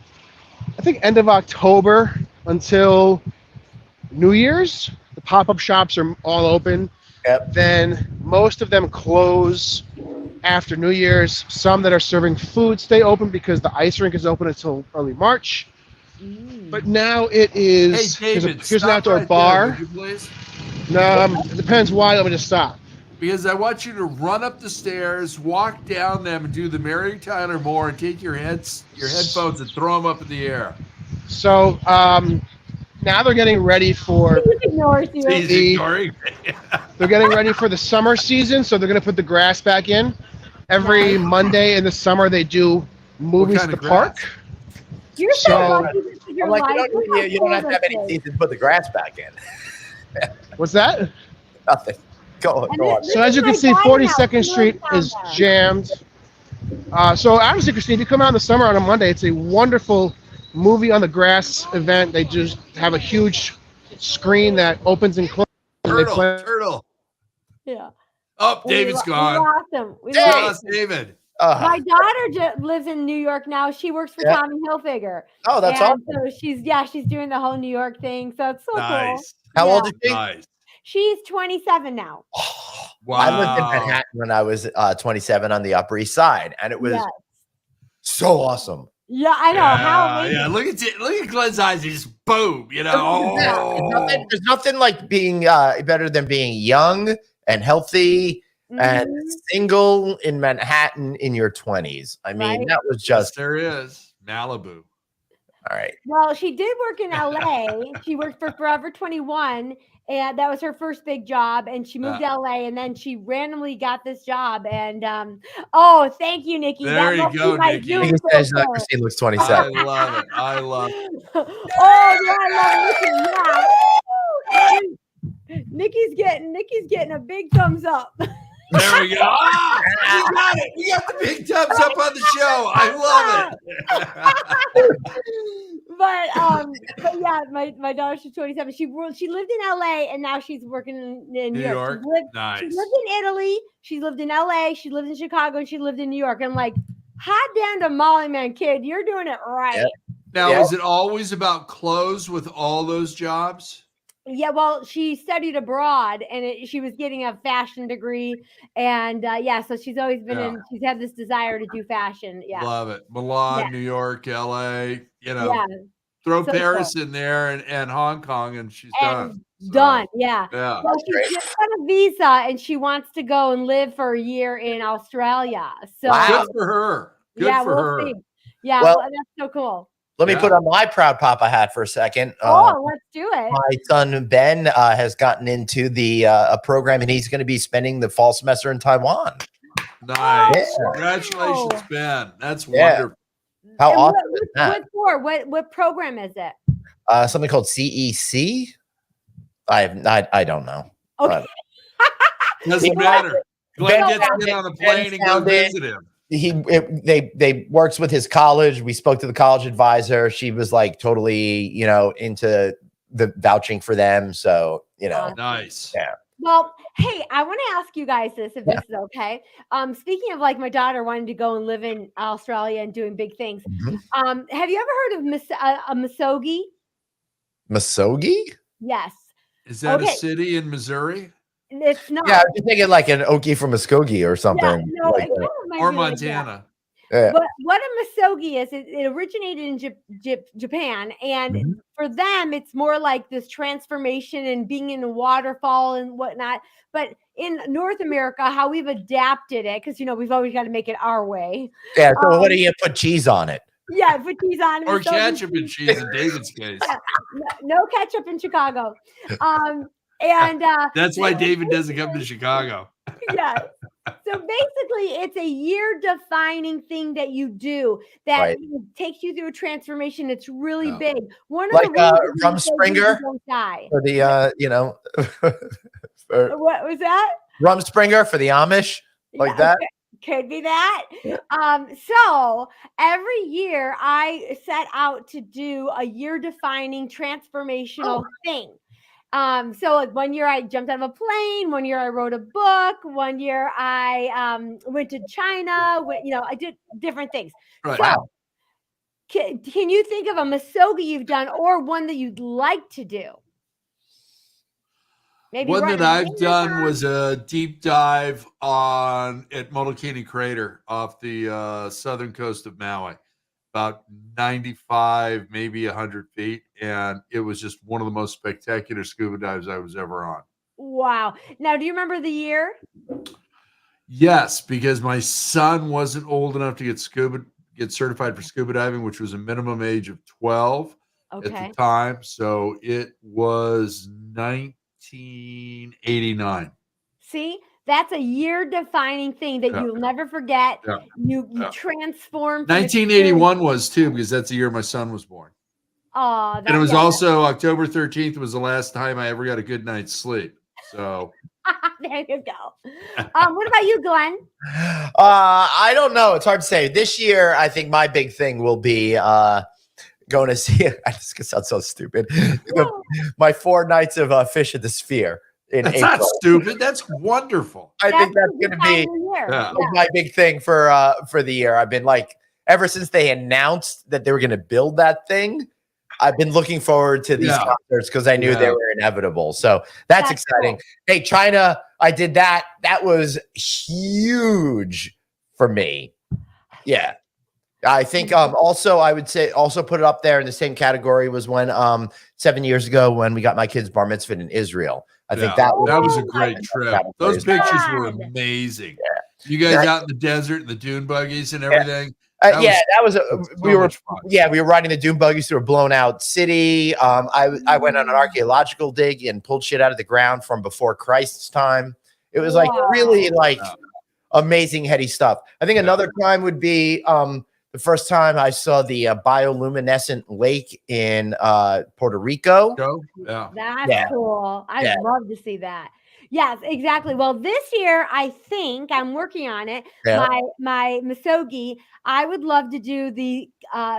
I think, end of October until New Year's. The pop-up shops are all open. Yep. Then most of them close after New Year's. Some that are serving food stay open because the ice rink is open until early March. But now it is, Hey, David, here's an stop outdoor right bar. there, would you please? It depends why. Let me just stop. Because I want you to run up the stairs, walk down them, and do the Mary Tyler Moore, and take your headphones and throw them up in the air. So now they're getting ready for He just ignores you. He's ignoring me. they're getting ready for the summer season. So they're going to put the grass back in. Every Monday in the summer they do movies kind at of the park. grass? You're so So- lucky this is your I'm like, life. Look how you don't have to cool have any this is. season to put the grass back in. What's that? Nothing. Go And on. this- So as you can my see, guy 42nd now, Street he lives down is there. jammed. So obviously, Christine, if you come out in the summer on a Monday, it's a wonderful movie on the grass event. They just have a huge screen that opens and closes. And they play. Turtle. Yeah. Oh, David's We gone. lost him. We Dave! lost Lost him. David. My daughter lives in New York now. She works for Yeah. Tommy Hilfiger. Oh, that's and awesome. So she's doing the whole New York thing. So it's so cool. Nice. How Yeah. old is she? Nice. She's 27 now. Wow. I lived in Manhattan when I was 27 on the Upper East Side, and it was Yes. so awesome. Yeah, I know. How amazing. Yeah, look at Glenn's eyes. He's boom. You know. There's nothing like being better than being young and healthy and Mhm. single in Manhattan in your 20s. I mean, Right. that was Yes, just there is Malibu. all right. Well, she did work in LA. She worked for Forever 21, and that was her first big job. And she moved to LA, and then she randomly got this job. And oh, thank you, Nikki. There That you must be go, my Nikki. Zoom Nikki says that filter. Christine looks I 27. love it. I love it. Oh, yeah, I love Nikki. Yeah. Nikki's getting a big thumbs up. There we go. Ah, we got it. We got the big thumbs up on the show. I love it. But yeah, my daughter, she's 27. She lived in LA and now she's working in New York. Nice. She lived in Italy. She lived in LA. She lived in Chicago, and she lived in New York. I'm like, hot damn to Molly, man, kid, you're doing it right. Yep. Now, Yeah. is it always about clothes with all those jobs? Yeah, well, she studied abroad and she was getting a fashion degree. And so she's always been she's had this desire to do fashion. Yeah. Love it. Milan, Yeah. New York, LA, you know, Yeah. throw So Paris in there and Hong Kong and she's done. So, Done. Yeah. Yeah. Well, she's just got a visa and she wants to go and live for a year in Australia. So Wow. Good for her. Good yeah, for we'll her. see. Yeah, Well- that's so cool. Let me Yeah. put on my proud papa hat for a second. Let's do it. My son Ben has gotten into the a program, and he's going to be spending the fall semester in Taiwan. Nice. Yeah. Congratulations, Ben. That's Yeah. wonderful. How And awesome is that? what for? What program is it? Something called CEC. I don't know. Okay. Doesn't Yeah. matter. Glenn Ben gets found in it. on a Ben plane and go found it. visit him. They works with his college. We spoke to the college advisor. She was like totally, into the vouching for them. So, Nice. Yeah. Well, hey, I want to ask you guys this, if this is okay. Speaking of like my daughter wanting to go and live in Australia and doing big things. Mhm. Have you ever heard of a Muskogee? Muskogee? Yes. Is that a Okay. city in Missouri It's not. Yeah, I was just thinking like an Okie from Muskogee or something. Yeah, no, like it kind that. of reminds or me like that. Montana? Yeah. what a misogi is, it originated in Japan, and Mhm. for them, it's more like this transformation and being in a waterfall and whatnot. But in North America, how we've adapted it, because we've always got to make it our way. Yeah. So what do you put cheese on it? Yeah, put cheese on Or misogi ketchup and cheese. cheese in David's case. Yeah, no ketchup in Chicago. And That's why David doesn't come to Chicago. yes. So basically, it's a year-defining thing that you do that Right. takes you through a transformation. It's really Yeah. big. One of Like, the reasons Rum is so you Springer? don't die. For the for What was that? Rum Springer for the Amish, like that. Could be that. Yeah. So every year I set out to do a year-defining transformational thing. So like one year I jumped out of a plane, one year I wrote a book, one year I went to China, I did different things. Right. So Wow. can you think of a misogi you've done or one that you'd like to do? Maybe One run that a I've done marathon? was a deep dive at Molokini Crater off the southern coast of Maui, about 95, maybe 100 feet. And it was just one of the most spectacular scuba dives I was ever on. Wow. Now, do you remember the year? Yes, because my son wasn't old enough to get certified for scuba diving, which was a minimum age of 12 at Okay. the time. So it was 1989. See, that's a year-defining thing that Yeah. you'll never forget. Yeah. You Yeah. transformed. from 1981 was too, because that's the year my son was born. Oh, And it was also October 13th was the last time I ever got a good night's sleep. So there you go. What about you, Glenn? I don't know. It's hard to say. This year, I think my big thing will be going to see. This could sound so stupid. My 4 nights of Fish at the Sphere in that's April. not stupid. That's wonderful. I think that's a going good to be time of year. Yeah. my big thing for the year. I've been like, ever since they announced that they were going to build that thing, I've been looking forward to these concerts because I knew they were inevitable. So that's exciting. Cool. Hey, China, I did that. That was huge for me. Yeah. I think also I would say also put it up there in the same category was when 7 years ago when we got my kids bar mitzvah in Israel. I think that was a great trip. Those pictures were amazing. Yeah. You guys out in the desert, the dune buggies and everything. We were riding the dune buggies through a blown out city. I went on an archaeological dig and pulled shit out of the ground from before Christ's time. It was like really amazing heady stuff. I think another time would be the first time I saw the bioluminescent lake in Puerto Rico. That's cool. I'd love to see that. Yes, exactly. Well, this year I think I'm working on it. Yeah. My misogi, I would love to do the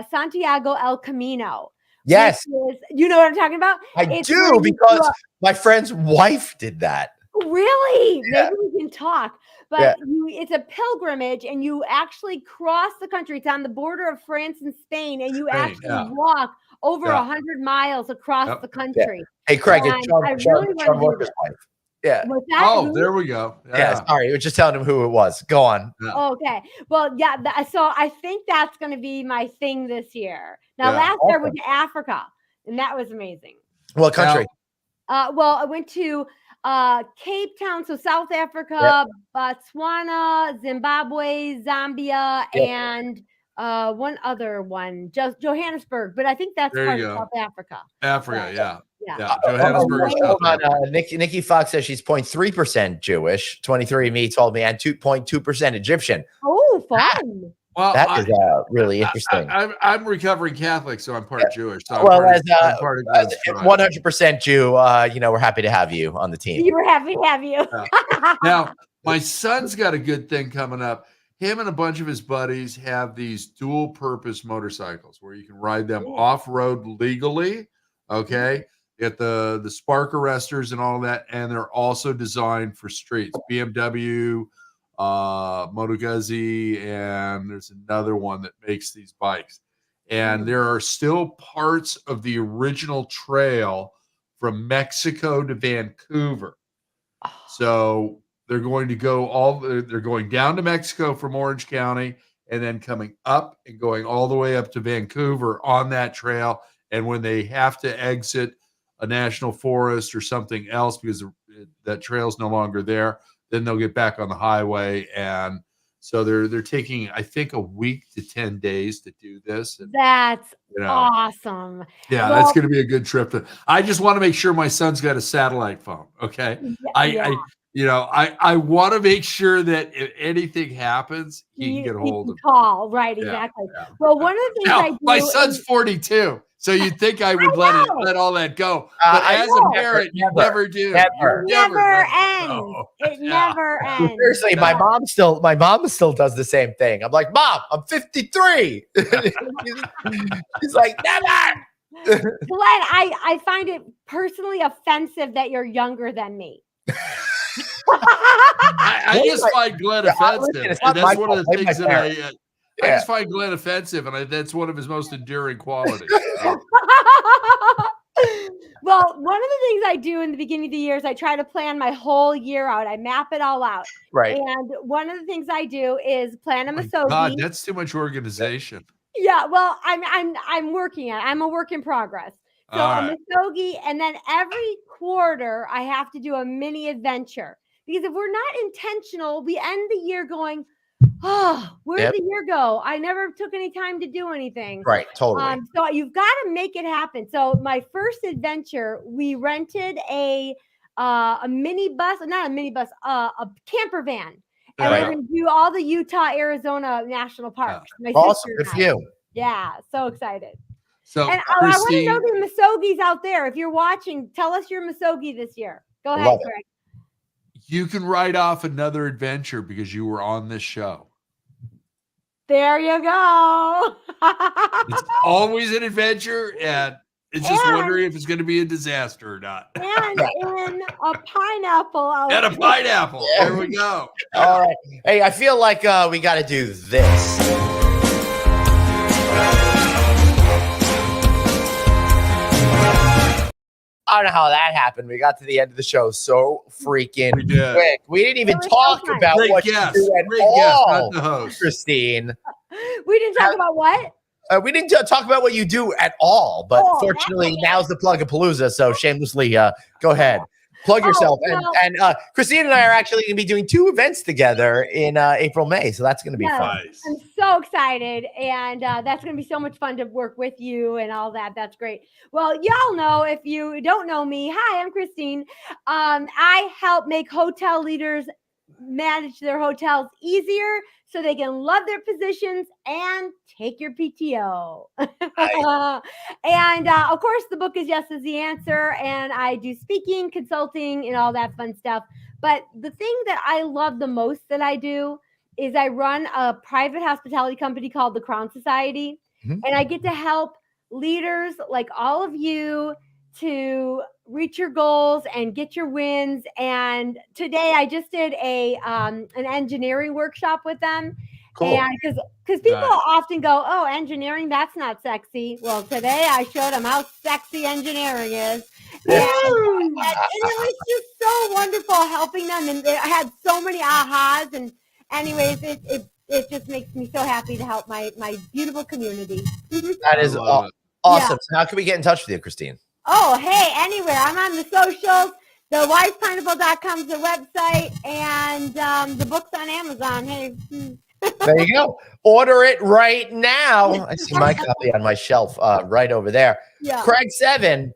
Santiago El Camino. Yes. You know what I'm talking about? I do because my friend's wife did that. Really? Yeah. Maybe we can talk. But it's a pilgrimage and you actually cross the country. It's on the border of France and Spain. And you actually walk over 100 miles across the country. Yeah. Hey, Craig, it's Sean Walker's wife. Yeah. There we go. Yeah. Sorry. We're just telling him who it was. Go on. Yeah. Okay. Well, so I think that's going to be my thing this year. Now, last year I went to Africa, and that was amazing. What country? Well, I went to Cape Town, so South Africa, Botswana, Zimbabwe, Zambia, and one other one, just Johannesburg. But I think that's part of South Africa. Yeah. Johannesburg. Nikki Fox says she's 0.3% Jewish. 23andMe told me, and 2.2% Egyptian. Oh, fun. Well, that is really interesting. I'm recovering Catholic, so I'm part Jewish. So as 100% Jew, we're happy to have you on the team. We're happy to have you. Now, my son's got a good thing coming up. Him and a bunch of his buddies have these dual-purpose motorcycles where you can ride them off-road legally. Okay, get the spark arresters and all that, and they're also designed for streets. BMW. Moto Guzzi, and there's another one that makes these bikes. And there are still parts of the original trail from Mexico to Vancouver. So they're going to go they're going down to Mexico from Orange County, and then coming up and going all the way up to Vancouver on that trail. And when they have to exit a national forest or something else because that trail's no longer there, then they'll get back on the highway. And so they're taking, I think, a week to 10 days to do this. And, That's awesome. Yeah, Well, that's going to be a good trip. I just want to make sure my son's got a satellite phone. Okay. I want to make sure that if anything happens, he can get hold of it. Call. Right. Exactly. Yeah. Well, one of the things I do. My son's 42. So you'd think I would let all that go. But as a parent, you never do. It never ends. It never ends. Seriously, my mom still does the same thing. I'm like, Mom, I'm 53. She's like, never. Glenn, I find it personally offensive that you're younger than me. I just find Glenn offensive. And that's one of the things that I just find Glenn offensive, and that's one of his most enduring qualities. Well, one of the things I do in the beginning of the year is I try to plan my whole year out. I map it all out. Right. And one of the things I do is plan a Masogi. God, that's too much organization. Yeah, well, I'm working on it. I'm a work in progress. So a Masogi, and then every quarter I have to do a mini adventure. Because if we're not intentional, we end the year going, oh, where did the year go? I never took any time to do anything. Right, totally. So you've got to make it happen. So my first adventure, we rented a minibus, not a minibus, a camper van. And we're going to do all the Utah, Arizona national parks. Awesome, good for you. Yeah, so excited. So, and I want to know the Masogis out there. If you're watching, tell us your Masogi this year. Go ahead, Greg. You can write off another adventure because you were on this show. There you go. It's always an adventure, and it's just wondering if it's going to be a disaster or not. And in a pineapple. And a pineapple. Yeah. There we go. All right. Hey, I feel like we got to do this. I don't know how that happened. We got to the end of the show so freaking quick. We didn't even talk about what you do at all, not the host. Christine. We didn't talk about what? We didn't talk about what you do at all. But fortunately, now's the Plug-a-Palooza. So shamelessly, go ahead. Plug yourself. And Christine and I are actually going to be doing 2 events together in April, May. So that's going to be fun. I'm so excited. And that's going to be so much fun to work with you and all that. That's great. Well, y'all know, if you don't know me, hi, I'm Christine. I help make hotel leaders manage their hotels easier so they can love their positions and take your PTO. And of course, the book is Yes is the Answer. And I do speaking, consulting, and all that fun stuff. But the thing that I love the most that I do is I run a private hospitality company called the Crown Society. Mm-hmm. And I get to help leaders like all of you to reach your goals and get your wins. And today I just did an engineering workshop with them. Cool. And because people often go, oh, engineering, that's not sexy. Well, today I showed them how sexy engineering is. And it was just so wonderful helping them. And I had so many ahas. And anyways, it just makes me so happy to help my beautiful community. That is awesome. Yeah. So how can we get in touch with you, Christine? Oh, hey, anywhere. I'm on the socials. The wisepineapple.com is the website, and the book's on Amazon. Hey. There you go. Order it right now. I see my copy on my shelf right over there. Yeah. Craig 7.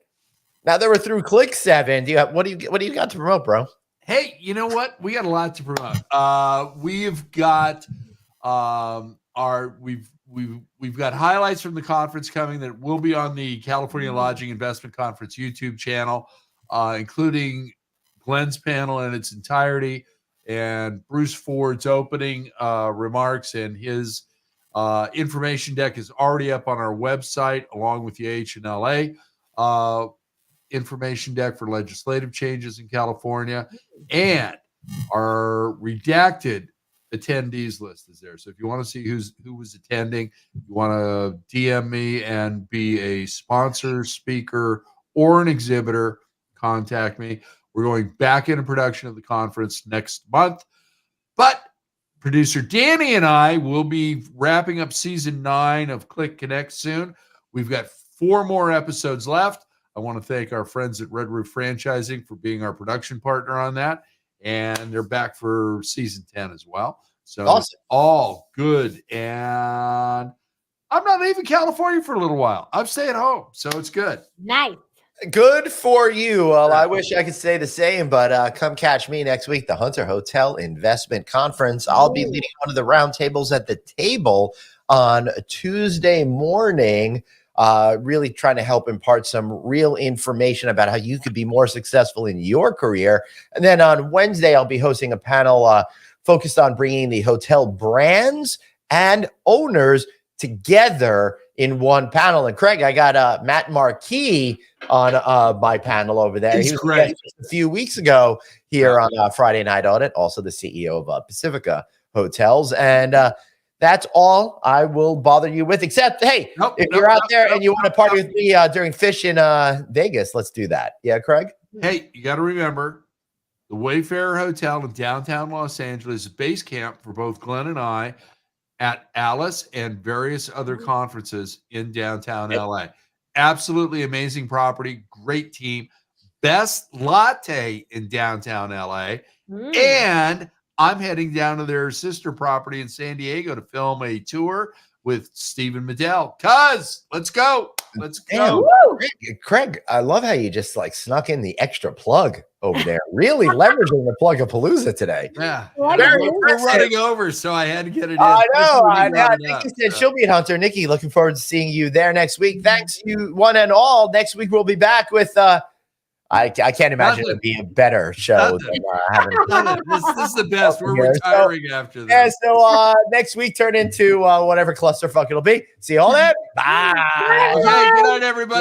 Now that we're through Click 7, what do you got to promote, bro? Hey, you know what? We got a lot to promote. We've got We've got highlights from the conference coming that will be on the California Lodging Investment Conference YouTube channel, including Glenn's panel in its entirety and Bruce Ford's opening remarks, and his information deck is already up on our website, along with the HNLA information deck for legislative changes in California, and our redacted attendees list is there. So if you want to see who was attending, you want to DM me and be a sponsor, speaker, or an exhibitor, contact me. We're going back into production of the conference next month, but Producer Danny and I will be wrapping up season 9 of Click Connect soon. We've got 4 more episodes left. I want to thank our friends at Red Roof Franchising for being our production partner on that. And they're back for season 10 as well. So Awesome. It's all good. And I'm not leaving California for a little while. I'm staying home. So it's good. Nice. Good for you. Well, I wish I could say the same, but come catch me next week, the Hunter Hotel Investment Conference. I'll be leading one of the roundtables at the table on Tuesday morning, really trying to help impart some real information about how you could be more successful in your career. And then on Wednesday, I'll be hosting a panel focused on bringing the hotel brands and owners together in one panel. And Craig, I got Matt Marquis on my panel over there. He's He was great. just a few weeks ago here on Friday Night Audit, also the CEO of Pacifica Hotels. And that's all I will bother you with, except, hey, if you're out there and you want to party with me during Fish in Vegas, let's do that. Yeah, Craig? Hey, you got to remember, the Wayfarer Hotel in downtown Los Angeles is base camp for both Glenn and I at Alice and various other conferences in downtown LA. Absolutely amazing property, great team, best latte in downtown LA. And I'm heading down to their sister property in San Diego to film a tour with Stephen Medell. Let's go. Let's go. Craig, I love how you just like snuck in the extra plug over there. Really leveraging the Plug-a-Palooza today. Yeah. Very We're running over, so I had to get it in. I know. Especially Nikki said she'll be at Hunter. Nikki, looking forward to seeing you there next week. Thanks, you one and all. Next week we'll be back with I can't imagine it would be a better show than having This is the best. We're here. retiring after this. Yeah, so next week turn into whatever clusterfuck it'll be. See you all then. Bye. Okay, good night, everybody.